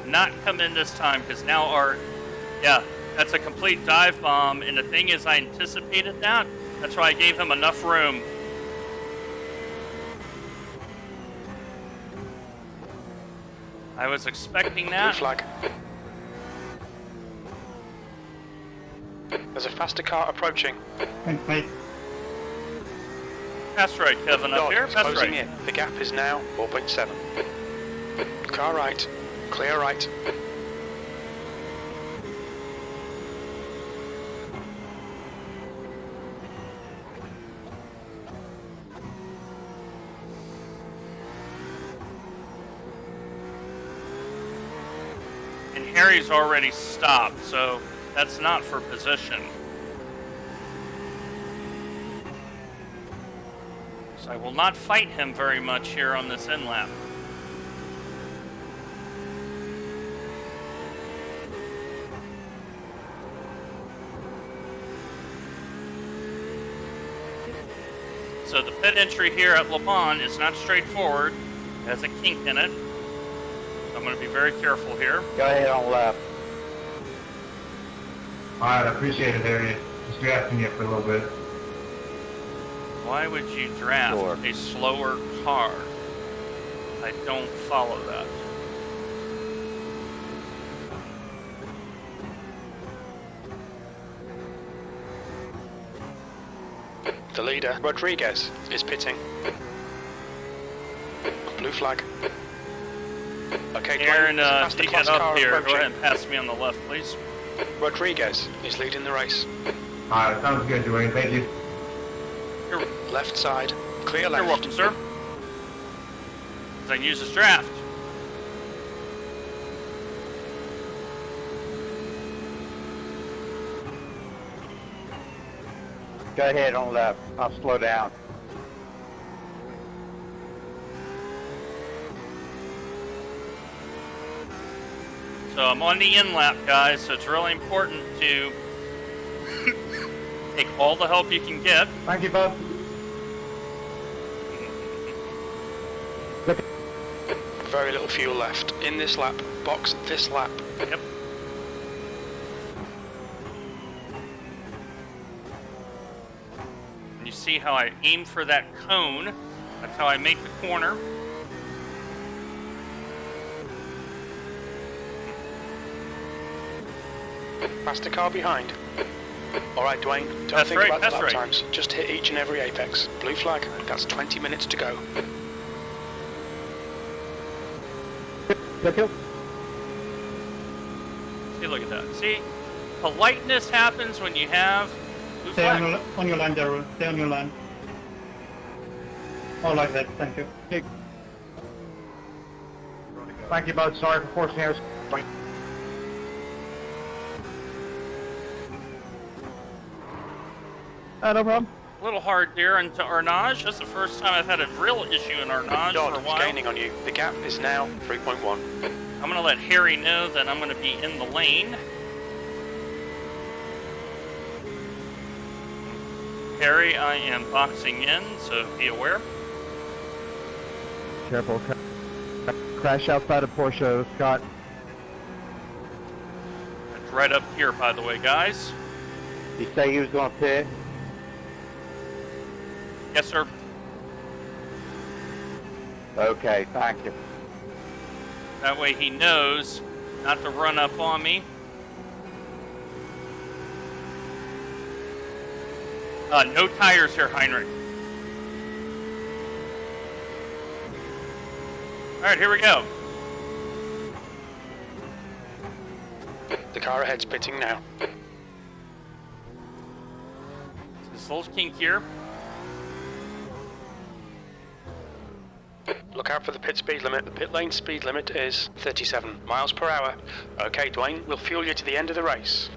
not come in this time because now yeah, that's a complete dive bomb. And the thing is, I anticipated that. That's why I gave him enough room. I was expecting Blue that. flag. There's a faster car approaching. Thanks, mate. Pass right, Kevin, up God, here. it's Pass closing right. in. The gap is now 4.7. Car right. Clear right. And Harry's already stopped, so that's not for position. So I will not fight him very much here on this in lap. So the pit entry here at Le Mans is not straightforward. It has a kink in it. I'm going to be very careful here. Go ahead on lap. Alright, I appreciate it, Harry. Just drafting you for a little bit. Why would you draft Sure. a slower car? I don't follow that. The leader, Rodriguez, is pitting. Blue flag. Okay, Aaron, past to the class get car up here, go approaching. ahead and pass me on the left, please. Rodriguez is leading the race. Alright, sounds good, Dwayne. Thank you. Left side, clear left. You're welcome, sir. I can use this draft. Go ahead on left. I'll slow down. So I'm on the in lap, guys, so it's really important to take all the help you can get. Thank you, bud. Very little fuel left. In this lap, box this lap. Yep. And you see how I aim for that cone. That's how I make the corner. Past the car behind. Alright, Dwayne, don't That's think right, about the that's lap right. times. Just hit each and every apex. Blue flag, that's 20 minutes to go. See, look at that. See, politeness happens when you have blue Stay flag. on your line, Daryl. Stay on your line. Oh, like that. Thank you. Thank you, bud. Sorry for forcing us. No problem. A little hard there into Arnage. That's the first time I've had a real issue in Arnage Dodd for a is while. gaining on you. The gap is now 3.1. I'm going to let Harry know that I'm going to be in the lane. Harry, I am boxing in, so be aware. Careful. Crash outside of Porsche, Scott. That's right up here, by the way, guys. You say he was going to pit? Yes, sir. Okay, thank you. That way he knows not to run up on me. No tires here, Heinrich. All right, here we go. The car ahead's pitting now. It's a little kinkier. Look out for the pit speed limit. The pit lane speed limit is 37 miles per hour. Okay, Dwayne, we'll fuel you to the end of the race.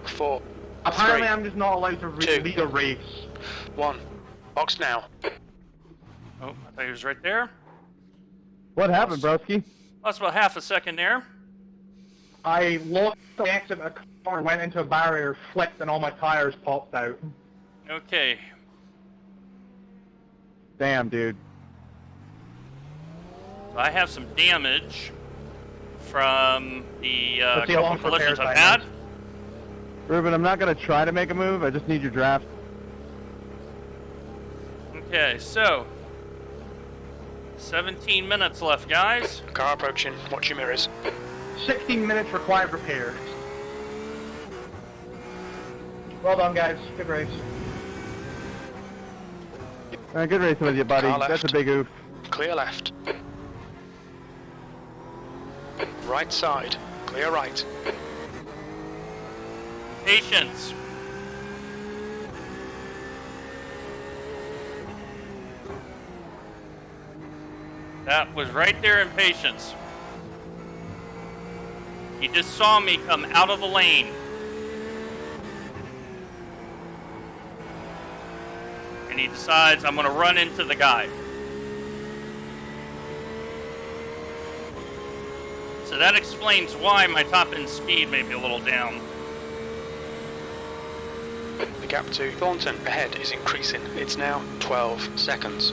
4, Apparently, 3, I'm just not allowed to two. lead a race. 1. Box now. Oh, I thought he was right there. What happened, broski? Lost about half a second there. I lost the exit of a car, went into a barrier, flipped, and all my tires popped out. Okay. Damn, dude. So I have some damage from the Let's see how couple long for collisions repairs I've time had. is. Ruben, I'm not going to try to make a move. I just need your draft. Okay, so 17 minutes left, guys. Car approaching. Watch your mirrors. 16 minutes required repairs. Well done, guys. Good race. Good racing with you, buddy. Car That's a left. big oof. Clear left. Right side. Clear right. Patience. That was right there in patience. He just saw me come out of the lane. And he decides I'm going to run into the guy. So that explains why my top end speed may be a little down. The gap to Thornton ahead is increasing. It's now 12 seconds.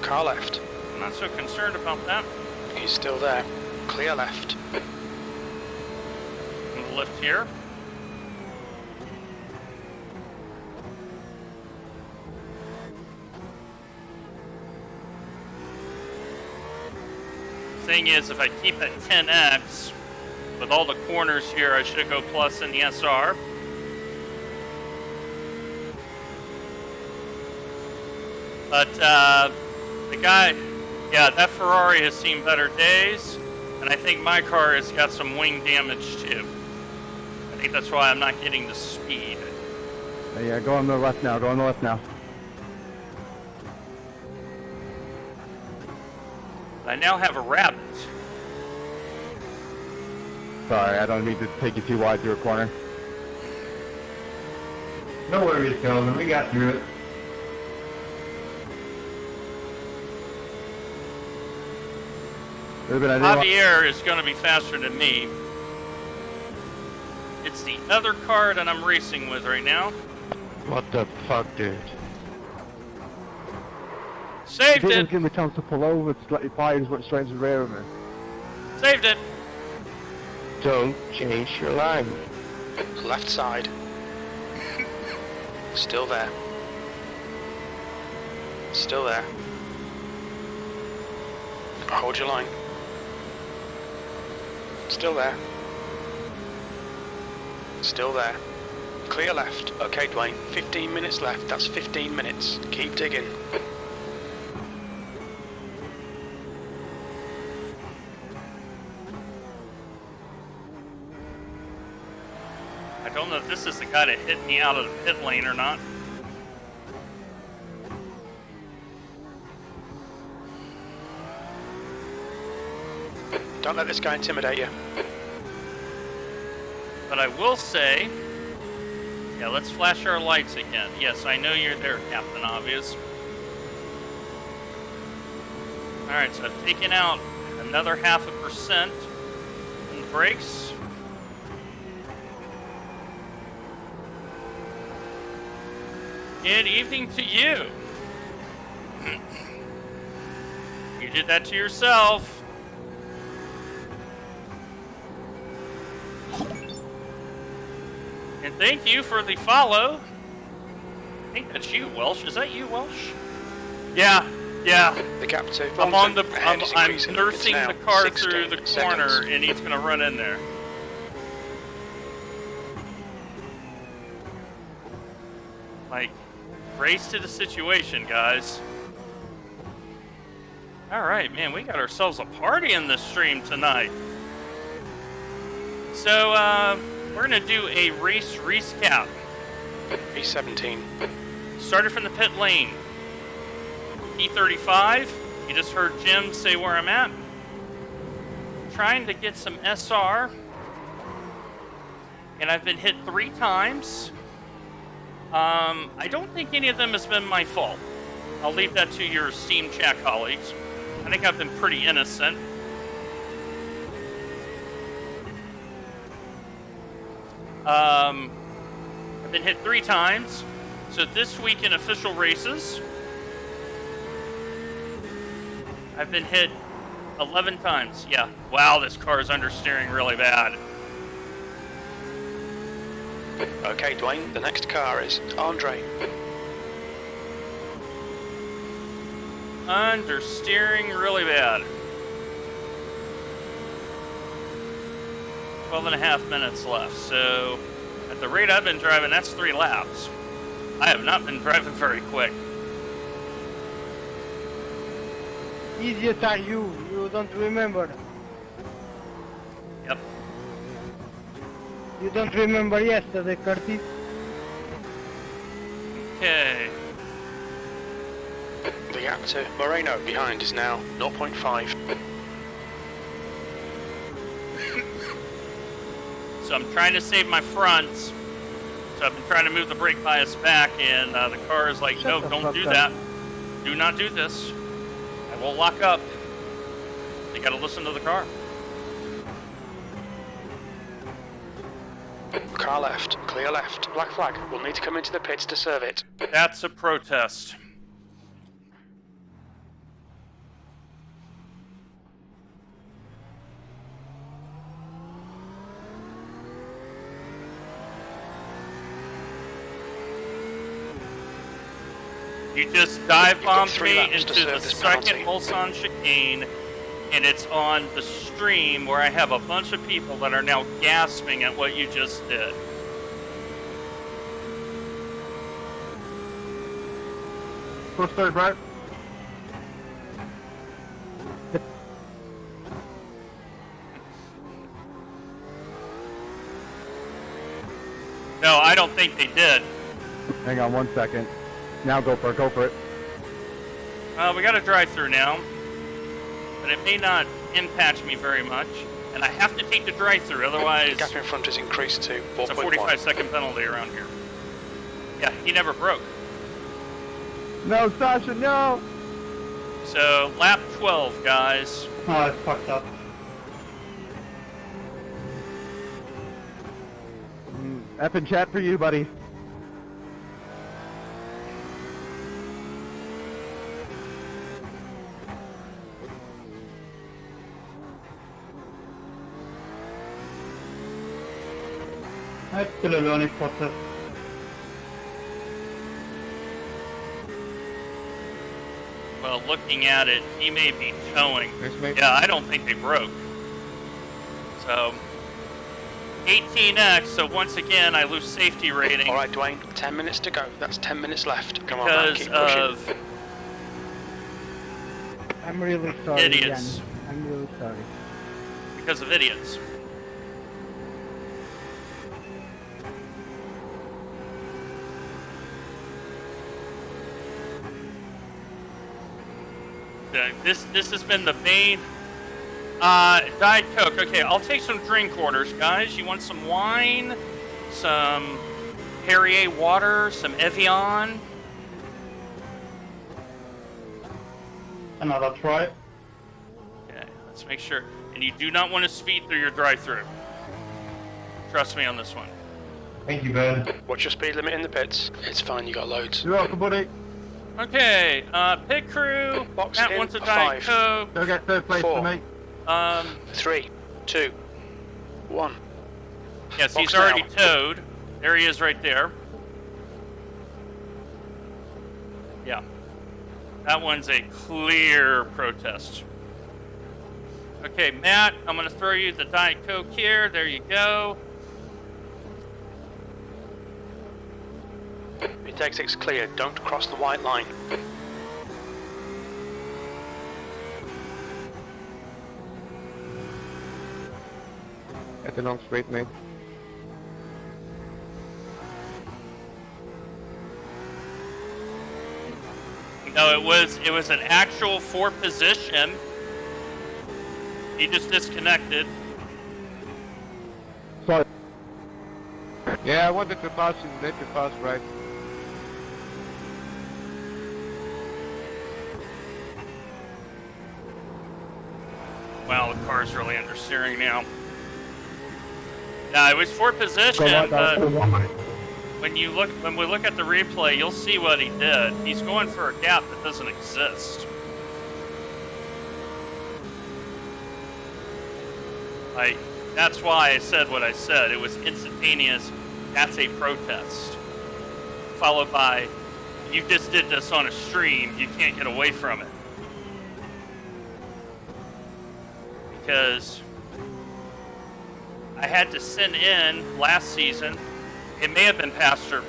Car left. I'm not so concerned about that. He's still there. Clear left. I'm going to lift here. Thing is, if I keep at 10x, with all the corners here, I should go plus in the SR. But the guy, yeah, that Ferrari has seen better days, and I think my car has got some wing damage too. I think that's why I'm not getting the speed. Yeah, go on the left now. Go on the left now. I now have a rabbit. Sorry, I don't mean to take you too wide through a corner. No worries, Kelvin. We got through it. Ruben, I didn't want- Javier is going to be faster than me. It's the other car that I'm racing with right now. What the fuck, dude? Saved didn't it! give me a chance to pull over. It's like your tires went straight to the rear of me. Saved it! Don't change your line. Left side. Still there. Still there. Hold your line. Still there. Still there. Clear left. Okay, Dwayne. 15 minutes left. That's 15 minutes. Keep digging. I don't know if this is the guy that hit me out of the pit lane or not. Don't let this guy intimidate you. But I will say, yeah, let's flash our lights again. Yes, I know you're there, Captain Obvious. Alright, so I've taken out another 0.5% on the brakes. Good evening to you. You did that to yourself. And thank you for the follow. I think that's you, Welsh. Is that you, Welsh? Yeah, yeah. The gap to I'm on the. ahead is I'm increasing. nursing It's now the car 16 through the seconds. corner, and he's gonna run in there. Like, race to the situation, guys. All right, man, we got ourselves a party in this stream tonight. So, we're gonna do a race recap. B17. Started from the pit lane. P35. You just heard Jim say where I'm at. Trying to get some SR. And I've been hit 3 times. I don't think any of them has been my fault. I'll leave that to your esteemed chat colleagues. I think I've been pretty innocent. I've been hit 3 times. So this week in official races, I've been hit 11 times. Yeah. Wow, this car is understeering really bad. Okay, Dwayne, the next car is Andre. Understeering really bad. 12.5 minutes left. So at the rate I've been driving, that's 3 laps. I have not been driving very quick. Idiot are you? You don't remember. Yep. You don't remember yesterday, Curtis? Okay. The gap to Moreno behind is now 0.5. So I'm trying to save my fronts. So I've been trying to move the brake bias back, and the car is like, no, don't do that. Do not do this. I will lock up. You gotta listen to the car. Car left, clear left. Black flag. We'll need to come into the pits to serve it. That's a protest. You just dive bombed 3 me laps to into serve the this second penalty. Mulsanne chicane, and it's on the stream where I have a bunch of people that are now gasping at what you just did. Push through, bro. No, I don't think they did. Hang on 1 second. Now go for it, go for it. We got a drive-through now, but it may not impact me very much. And I have to take the drive-through, otherwise The gap in front has increased to it's a 4.1. 45-second penalty around here. Yeah, he never broke. No, Sasha, no! So, lap 12, guys. Oh, it's fucked up. F and chat for you, buddy. Skulle only spotter. Well, looking at it, he may be towing. Thanks, mate. Yeah, I don't think they broke. So, 18x, so once again, I lose safety rating All right, Dwayne, 10 minutes to go. That's 10 minutes left. Come on, man, because keep pushing. of I'm really sorry, idiots. Jan. I'm really sorry. Because of idiots. This has been the main Diet Coke. Okay, I'll take some drink orders, guys. You want some wine, some Perrier water, some Evian? Another try. Okay, let's make sure. And you do not want to speed through your drive-through. Trust me on this one. Thank you, Ben. What's your speed limit in the pits? It's fine, you got loads. You're welcome, buddy. Okay, pit crew. Box Matt in wants a a Diet 5. Coke. Go get third place 4. for me. 3, 2, 1. Yes, he's Box already now. towed. There he is right there. Yeah. That one's a clear protest. Okay, Matt, I'm going to throw you the Diet Coke here. There you go. Pit exit's clear. Don't cross the white line. At the long straight, mate. No, it was an actual 4 position. He just disconnected. Sorry. Yeah, I wanted to pass you, let you pass right. Wow, the car's really understeering now. Yeah, it was 4 position, but when we look at the replay, you'll see what he did. He's going for a gap that doesn't exist. That's why I said what I said. It was instantaneous. That's a protest. Followed by, you just did this on a stream. You can't get away from it. Because I had to send in last season. It may have been Pastor.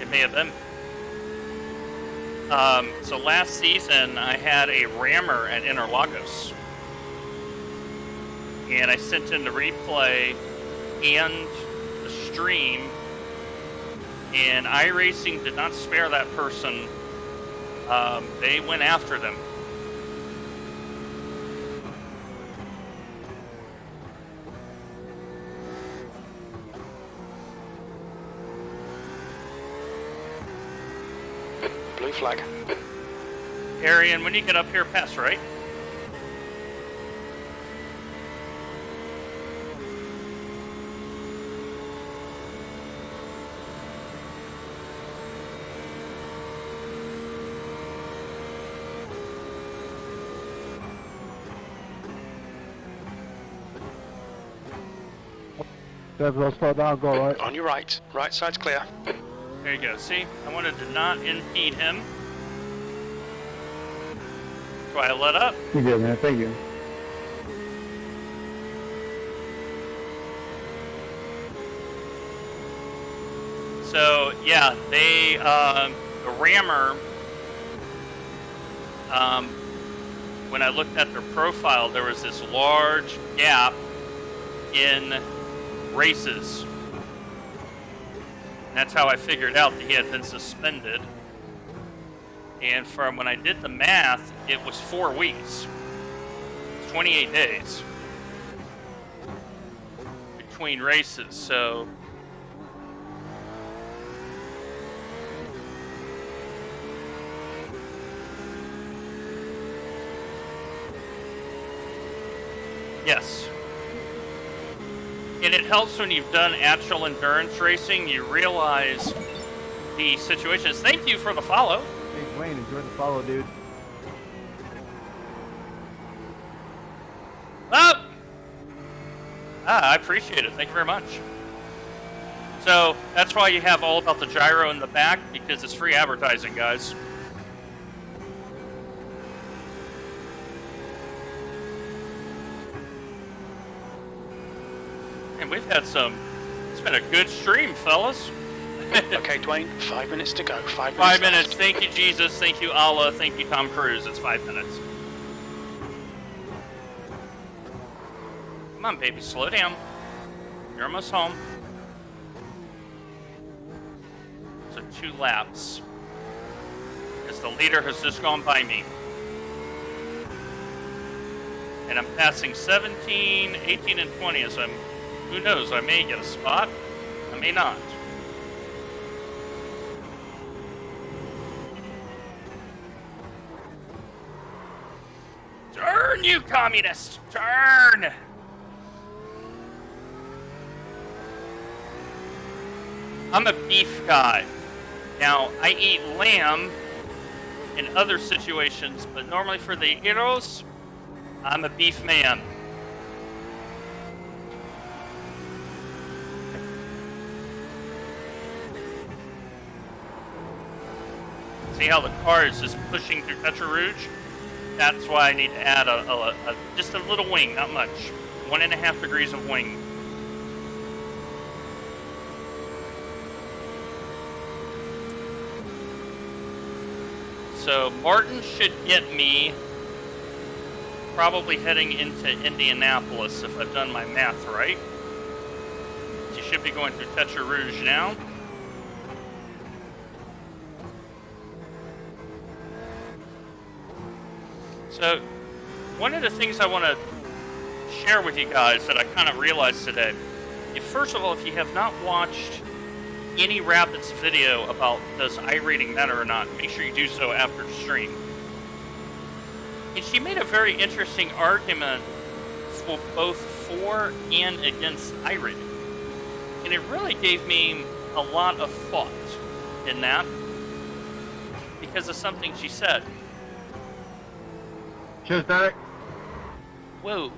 It may have been. So last season, I had a rammer at Interlagos. And I sent in the replay and the stream. And iRacing did not spare that person. They went after them. Blue flag. Arian, when you get up here, pass right. Dev, slow down, go right. On your right. Right side's clear. There you go. See, I wanted to not impede him. That's why I let up. You good, man. Thank you. So yeah, they the rammer when I looked at their profile, there was this large gap in races. And that's how I figured out that he had been suspended. And from when I did the math, it was 4 weeks. 28 days between races, so yes. And it helps when you've done actual endurance racing, you realize the situations. Thank you for the follow. Hey, Dwayne, enjoy the follow, dude. Up! I appreciate it. Thank you very much. So that's why you have all about the gyro in the back, because it's free advertising, guys. And we've had it's been a good stream, fellas. Okay, Dwayne, 5 minutes to go. 5 minutes. 5 minutes. Left. Thank you, Jesus. Thank you, Allah. Thank you, Tom Cruise. It's 5 minutes. Come on, baby. Slow down. You're almost home. So 2 laps. Because the leader has just gone by me. And I'm passing 17, 18, and 20 as who knows, I may get a spot. I may not. Turn, you communist! Turn! I'm a beef guy. Now, I eat lamb in other situations, but normally for the gyros, I'm a beef man. See how the car is just pushing through Petra Rouge? That's why I need to add just a little wing, not much. 1.5 degrees of wing. So Martin should get me probably heading into Indianapolis if I've done my math right. She should be going through Petra Rouge now. So, one of the things I want to share with you guys that I kind of realized today, first of all, if you have not watched any Rapids video about does iReading matter or not, make sure you do so after the stream. And she made a very interesting argument for both for and against iReading. And it really gave me a lot of thought in that because of something she said. Cheers, Derek. Whoa,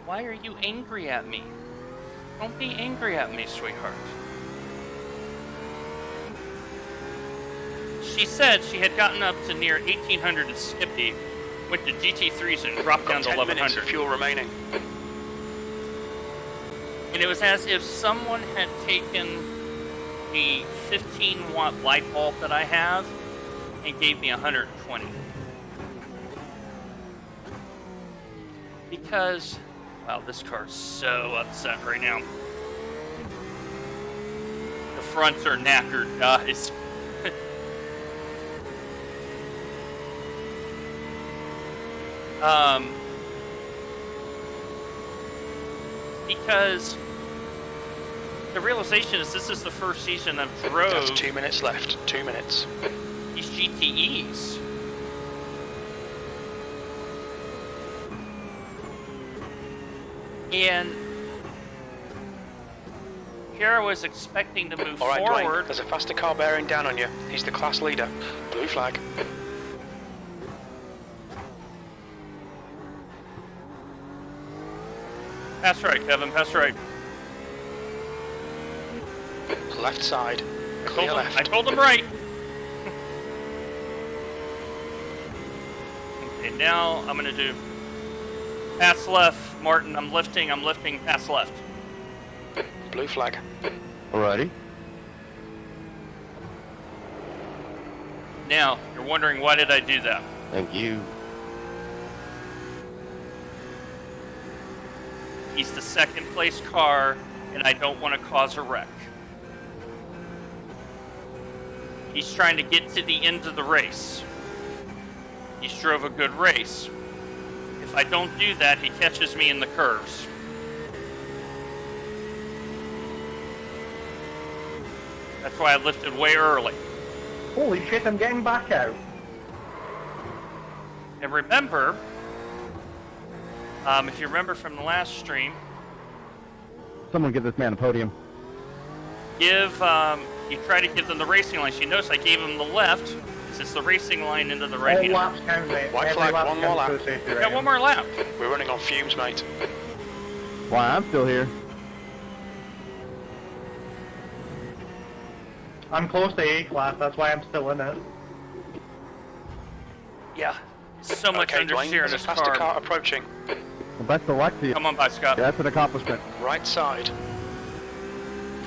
why are you angry at me? Don't be angry at me, sweetheart. She said she had gotten up to near 1800 in Skippy, went to GT3s and dropped down to 10 minutes 1100. of fuel remaining. And it was as if someone had taken the 15-watt light bulb that I have and gave me 120. Because, wow, this car's so upset right now. The fronts are knackered, guys. Because the realization is this is the first season I've drove. That's 2 minutes left. 2 minutes. These GTEs. And here I was expecting to move All right, forward. Dwayne, there's a faster car bearing down on you. He's the class leader. Blue flag. Pass right, Kevin, pass right. Left side. Clear left. I told him right. Okay, now I'm gonna do pass left, Martin. I'm lifting, pass left. Blue flag. Alrighty. Now, you're wondering why did I do that? Thank you. He's the second place car, and I don't want to cause a wreck. He's trying to get to the end of the race. He's drove a good race. If I don't do that, he catches me in the curves. That's why I lifted way early. Holy shit, I'm getting back out. And remember, if you remember from the last stream, Someone give this man a podium. you try to give them the racing line. So you notice I gave him the left, because it's the racing line into the right All hand. laps count, mate. White Every flag, lap one more counts lap. for the safety We got rating. one more lap. We're running on fumes, mate. Why, I'm still here. I'm close to A class, that's why I'm still in it. Yeah, so much Okay, under Dwayne, steer in there's a this faster car car. approaching. Well, best of luck to you. Come on by, Scott. Yeah, that's an accomplishment. Right side.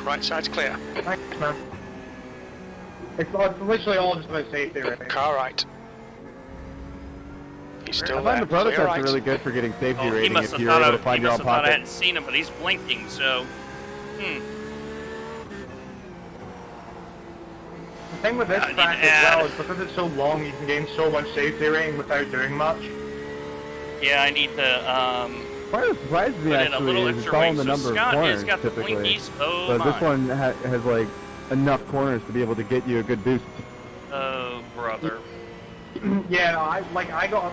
Right side's clear. Thanks, man. It's literally all just about safety rating. Car right. He's still I there. find the Clear prototypes right. are really good for getting safety Oh, he rating must if have you're thought able I, to find he your must own have thought I pocket. hadn't seen him, but he's blinking, so... The thing with this I need track to as well add- is because it's so long, you can gain so much safety rating without doing much. Yeah, I need to, What surprises me put in a actually little is it's extra all weight. in the So number Scott of corners has got the typically. blinkies. Oh, But my. this one has like enough corners to be able to get you a good boost. Oh, brother. Yeah, no, I got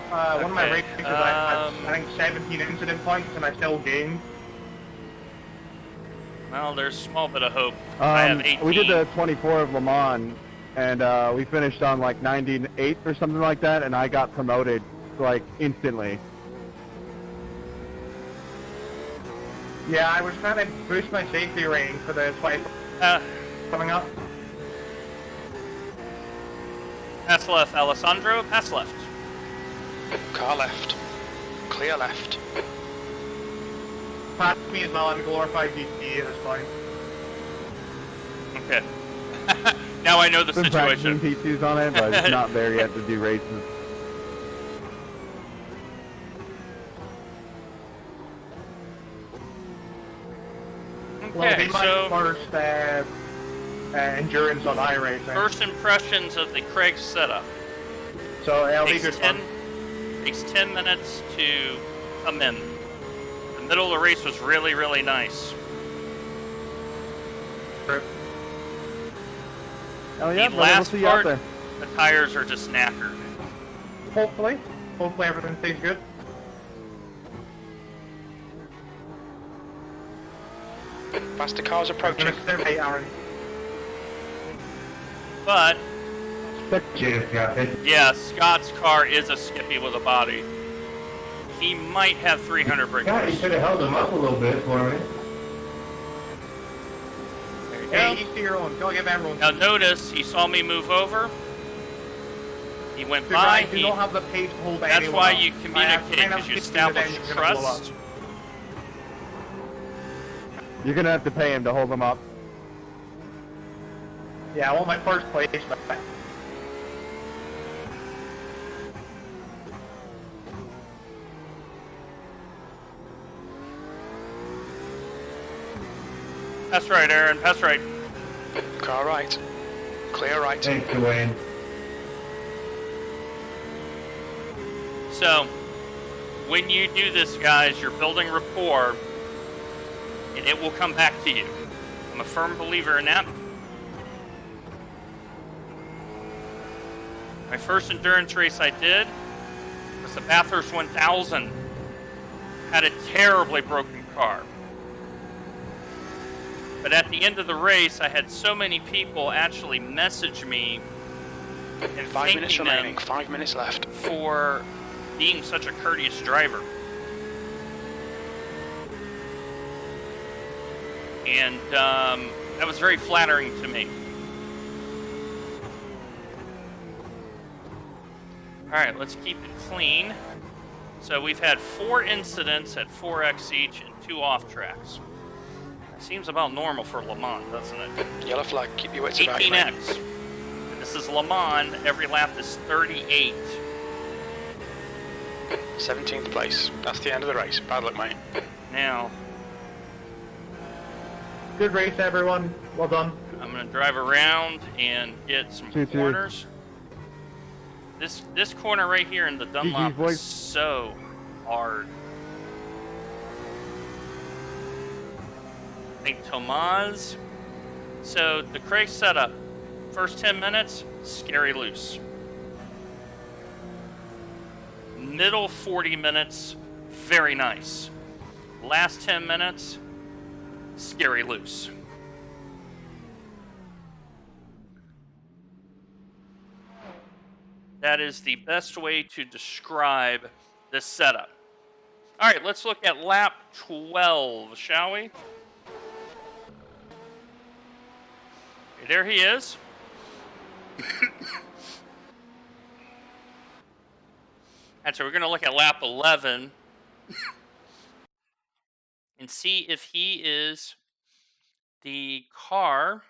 one of my Okay, races, I had, I think 17 incident points, and I still gained. Well, there's a small bit of hope. I have 18. We did the 24 of Le Mans, and we finished on like 98th or something like that, and I got promoted like instantly. Yeah, I was trying to boost my safety rating for the 20 coming up. Pass left, Alessandro. Pass left. Car left. Clear left. Pass me as well, I'm a glorified GT at this point. Okay. Now I know the Been practicing situation. P2s on it, but it's not there yet to do races. Well, it'll Okay, be my so first endurance on iRacing. first impressions of the Craig setup. So it'll be Takes good 10, fun. takes 10 minutes to come in. The middle of the race was really, really nice. Oh yeah, The brother, we'll last see you out part, there. the tires are just knackered. Hopefully everything stays good. Faster cars approaching. Hey, Aaron. But, Cheers, yeah. yeah, Scott's car is a Skippy with a body. He might have 300 brake Yeah, you force. could have held him up a little bit for me. There you Hey, go. each to your own. Go give everyone. Now notice, he saw me move over. He went Dude, by. I do not have the pace to hold That's anyone why up. you I have communicate, kind of because you 15 that establish engine's gonna blow up. trust. You're gonna have to pay him to hold them up. Yeah, I want my first place back. That's right, Aaron. That's right. Car right. Clear right. Thanks, Dwayne. So, when you do this, guys, you're building rapport, and it will come back to you. I'm a firm believer in that. My first endurance race I did was the Bathurst 1000. Had a terribly broken car. But at the end of the race, I had so many people actually message me and 5 minutes thanking remaining. them 5 minutes left. for being such a courteous driver. And that was very flattering to me. All right, let's keep it clean. So we've had 4 incidents at 4x each and 2 off tracks. That seems about normal for Le Mans, doesn't it? Yellow flag. Keep your wits about you, mate. 18x. And this is Le Mans. Every lap is 38. 17th place. That's the end of the race. Bad luck, mate. Now, Good race, everyone. Well done. I'm going to drive around and get some 2-2. corners. This corner right here in the Dunlop is boys. so hard. I think Tomas. So the Craig setup, first 10 minutes, scary loose. Middle 40 minutes, very nice. Last 10 minutes, scary loose. That is the best way to describe this setup. All right, let's look at lap 12, shall we? Okay, there he is. And so we're going to look at lap 11 and see if he is the car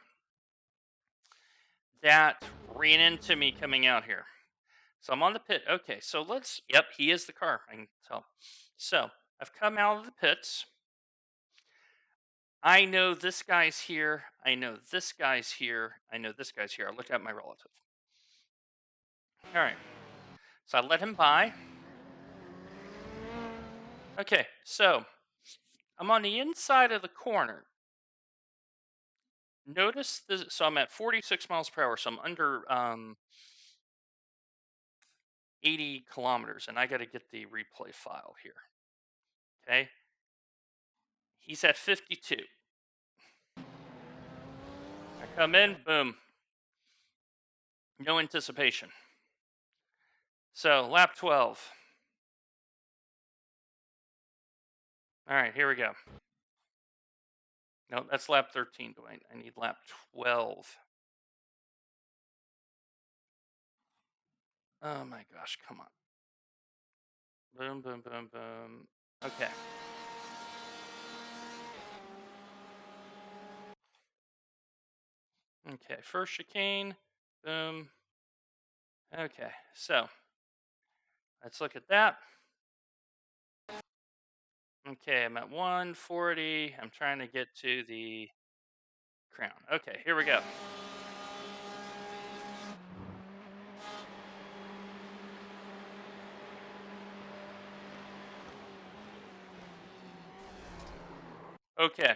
that ran into me coming out here. So I'm on the pit. Okay, so yep, he is the car. I can tell. So I've come out of the pits. I know this guy's here. I know this guy's here. I know this guy's here. I look at my relative. All right. So I let him by. Okay, so I'm on the inside of the corner. Notice this. So I'm at 46 miles per hour. So I'm under 80 kilometers, and I got to get the replay file here. Okay. He's at 52. I come in, boom. No anticipation. So lap 12. All right, here we go. No, that's lap 13. I need lap 12. Oh my gosh, come on. Boom, boom, boom, boom. Okay. Okay, first chicane. Boom. Okay, so let's look at that. Okay, I'm at 140. I'm trying to get to the crown. Okay, here we go. Okay,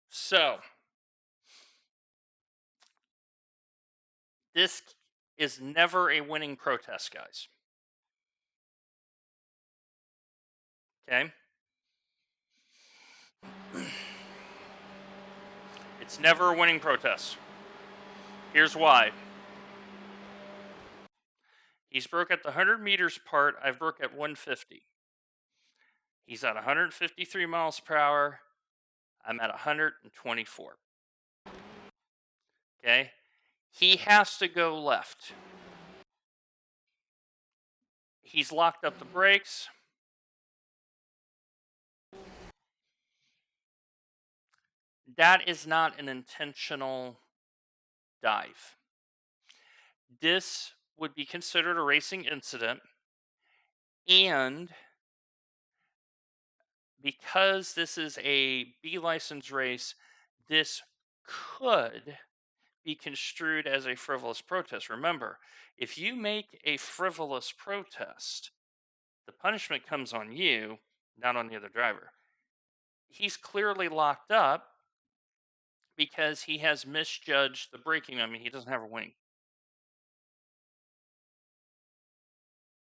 so this is never a winning protest, guys. Okay? It's never a winning protest. Here's why. He's broke at the 100 meters part. I've broke at 150. He's at 153 miles per hour. I'm at 124. Okay? He has to go left. He's locked up the brakes. That is not an intentional dive. This would be considered a racing incident, and because this is a B license race, this could be construed as a frivolous protest. Remember, if you make a frivolous protest, the punishment comes on you, not on the other driver. He's clearly locked up because he has misjudged the braking. I mean, he doesn't have a wing.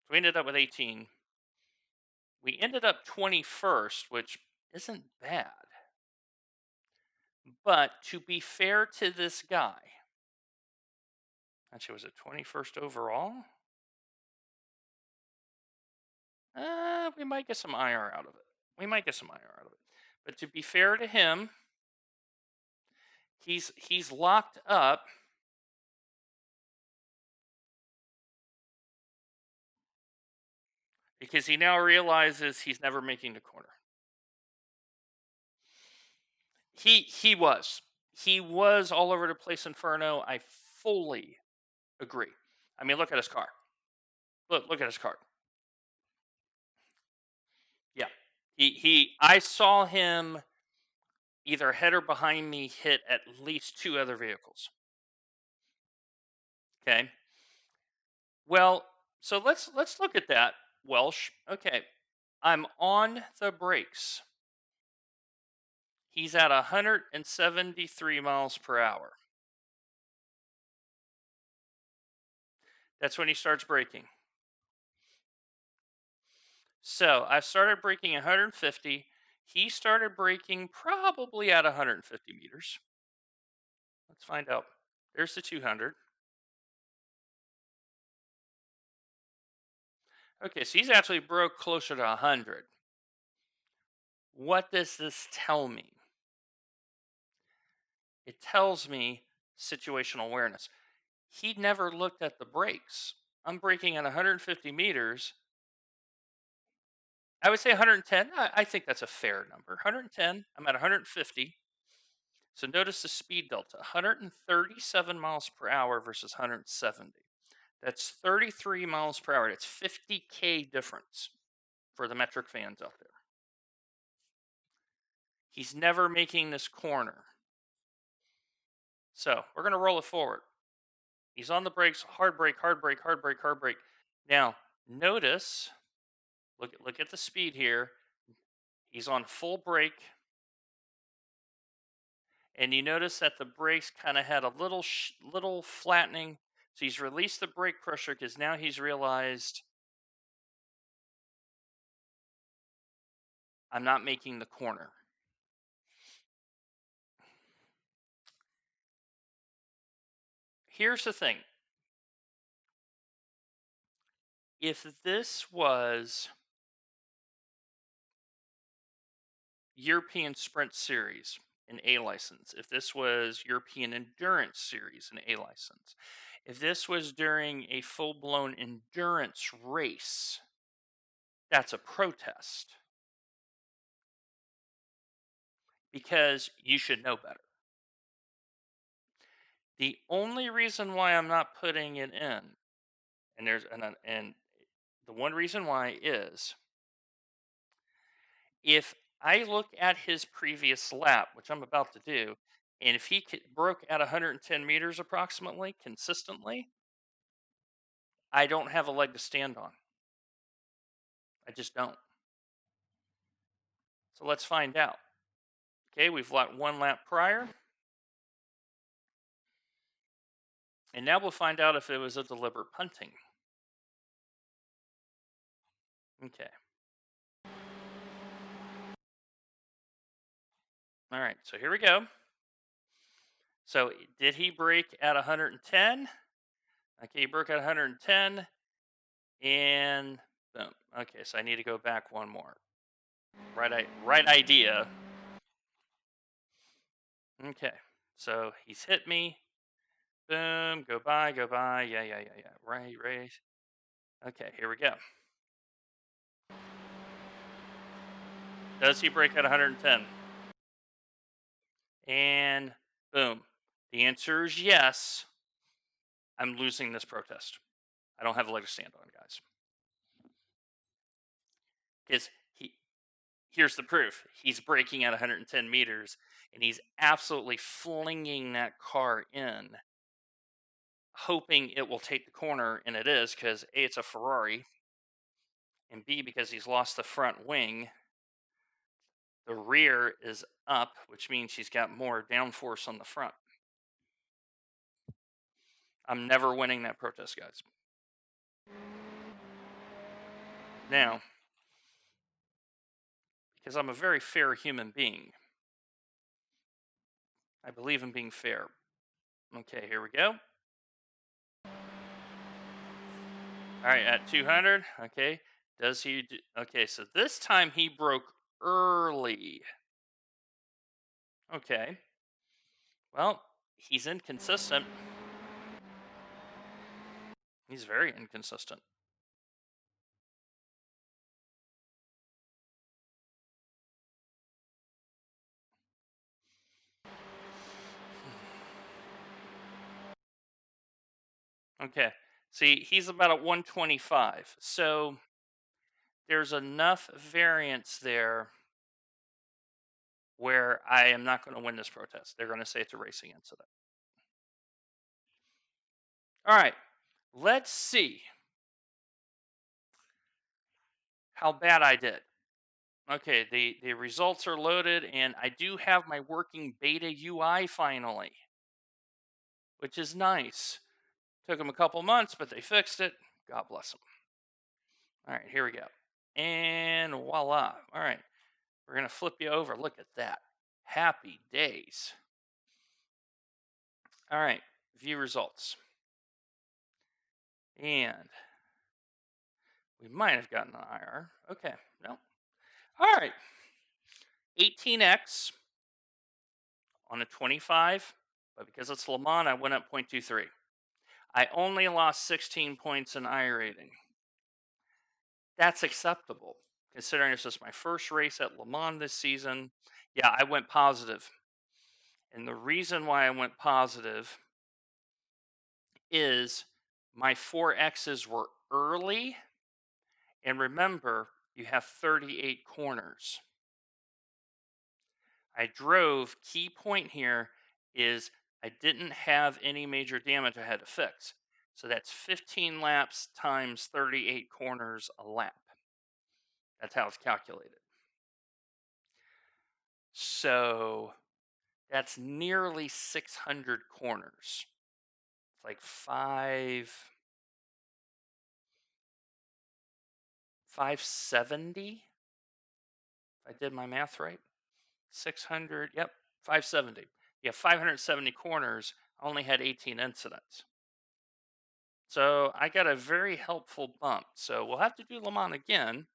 So we ended up with 18. We ended up 21st, which isn't bad. But to be fair to this guy, actually, was it 21st overall? We might get some IR out of it. But to be fair to him, he's locked up because he now realizes he's never making the corner. He was all over the place, Inferno. I fully agree. I mean, look at his car. Look at his car. I saw him either ahead or behind me hit at least 2 other vehicles. Okay. Well, so let's look at that, Welsh. Okay. I'm on the brakes. He's at 173 miles per hour. That's when he starts braking. So I started braking 150. He started braking probably at 150 meters. Let's find out. There's the 200. Okay, so he's actually broke closer to 100. What does this tell me? It tells me situational awareness. He never looked at the brakes. I'm braking at 150 meters. I would say 110. I think that's a fair number. 110. I'm at 150. So notice the speed delta 137 miles per hour versus 170. That's 33 miles per hour. That's 50K difference for the metric fans out there. He's never making this corner. So we're going to roll it forward. He's on the brakes, hard brake, hard brake, hard brake, hard brake. Now, notice, look at the speed here. He's on full brake. And you notice that the brakes kind of had a little flattening. So he's released the brake pressure because now he's realized I'm not making the corner. Here's the thing. If this was European Sprint Series, an A license, if this was European Endurance Series, an A license, if this was during a full-blown endurance race, that's a protest. Because you should know better. The only reason why I'm not putting it in, and the one reason why is if I look at his previous lap, which I'm about to do, and if he broke at 110 meters approximately consistently, I don't have a leg to stand on. I just don't. So let's find out. Okay, we've got 1 lap prior. And now we'll find out if it was a deliberate punting. Okay. All right, so here we go. So did he brake at 110? Okay, he broke at 110, and boom. Okay, so I need to go back one more. Right idea. Okay, so he's hit me. Boom, go by. Yeah. Right. Okay, here we go. Does he brake at 110? And boom. The answer is yes. I'm losing this protest. I don't have a leg to stand on, guys. Because here's the proof. He's braking at 110 meters, and he's absolutely flinging that car in, hoping it will take the corner, and it is, because A, it's a Ferrari, and B, because he's lost the front wing, the rear is up, which means he's got more downforce on the front. I'm never winning that protest, guys. Now, because I'm a very fair human being, I believe in being fair. Okay, here we go. All right, at 200. Okay, does he? Okay, so this time he broke early. Okay. Well, he's inconsistent. He's very inconsistent. Okay. See, he's about at 125. So there's enough variance there where I am not going to win this protest. They're going to say it's a racing incident. All right, let's see how bad I did. Okay, the results are loaded, and I do have my working beta UI finally, which is nice. Took them a couple months, but they fixed it. God bless them. All right, here we go. And voila. All right, we're going to flip you over. Look at that. Happy days. All right, view results. And we might have gotten an IR. Okay, no. All right, 18x on a 25, but because it's Le Mans, I went up 0.23. I only lost 16 points in I rating. That's acceptable, considering this is my first race at Le Mans this season. Yeah, I went positive. And the reason why I went positive is my 4Xs were early. And remember, you have 38 corners. I drove, key point here is I didn't have any major damage I had to fix. So that's 15 laps times 38 corners a lap. That's how it's calculated. So that's nearly 600 corners. It's like 570. If I did my math right. 600, yep, 570. Yeah, 570 corners. I only had 18 incidents. So I got a very helpful bump. So we'll have to do Le Mans again.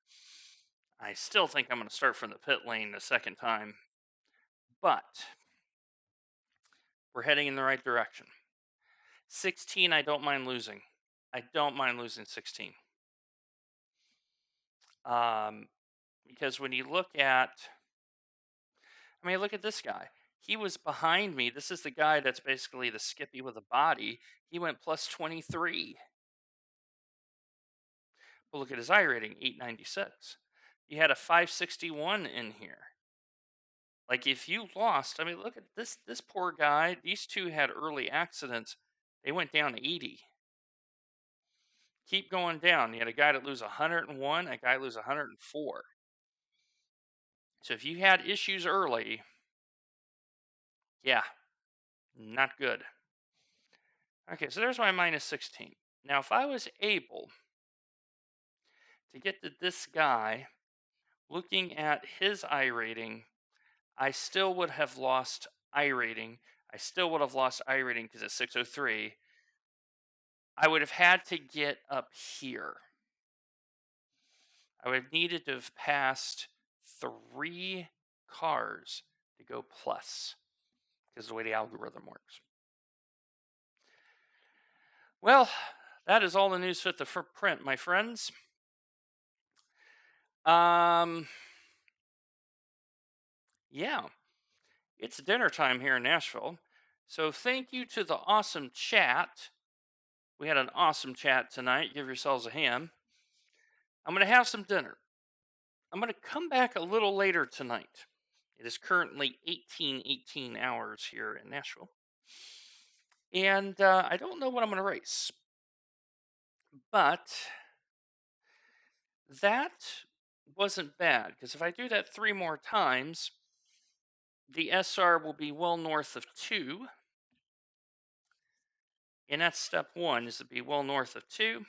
I still think I'm going to start from the pit lane the second time. But we're heading in the right direction. 16, I don't mind losing. I don't mind losing 16. Because when you look at, look at this guy. He was behind me. This is the guy that's basically the Skippy with a body. He went plus 23. Well, look at his I rating, 896. You had a 561 in here. Like if you lost, look at this poor guy. These two had early accidents. They went down to 80. Keep going down. You had a guy that lose 101, a guy lose 104. So if you had issues early, yeah, not good. Okay, so there's my minus 16. Now, if I was able to get to this guy, looking at his I rating, I still would have lost I rating. I still would have lost I rating because it's 603. I would have had to get up here. I would have needed to have passed 3 cars to go plus, because of the way the algorithm works. Well, that is all the news fit for print, my friends. Yeah, it's dinner time here in Nashville. So thank you to the awesome chat. We had an awesome chat tonight. Give yourselves a hand. I'm going to have some dinner. I'm going to come back a little later tonight. It is currently 18 hours here in Nashville. And I don't know what I'm going to race. But that wasn't bad, because if I do that 3 more times, the SR will be well north of 2. And that's step 1, is to be well north of 2.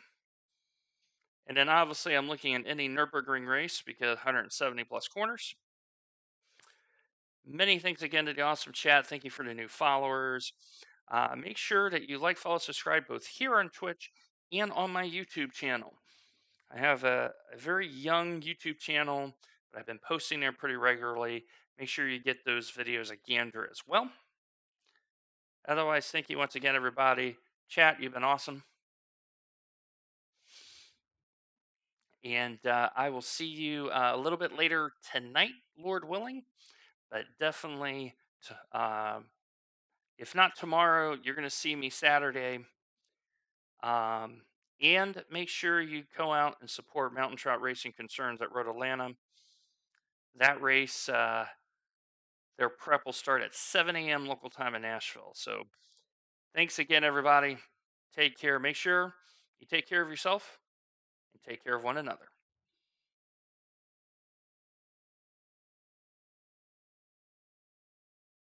And then obviously I'm looking at any Nürburgring race because 170 plus corners. Many thanks again to the awesome chat. Thank you for the new followers. Make sure that you like, follow, subscribe both here on Twitch and on my YouTube channel. I have a very young YouTube channel, but I've been posting there pretty regularly. Make sure you get those videos a gander as well. Otherwise, thank you once again, everybody. Chat, you've been awesome. And I will see you a little bit later tonight, Lord willing. But definitely, if not tomorrow, you're going to see me Saturday. And make sure you go out and support Mountain Trout Racing Concerns at Road Atlanta. That race, their prep will start at 7 a.m. local time in Nashville. So thanks again, everybody. Take care. Make sure you take care of yourself and take care of one another.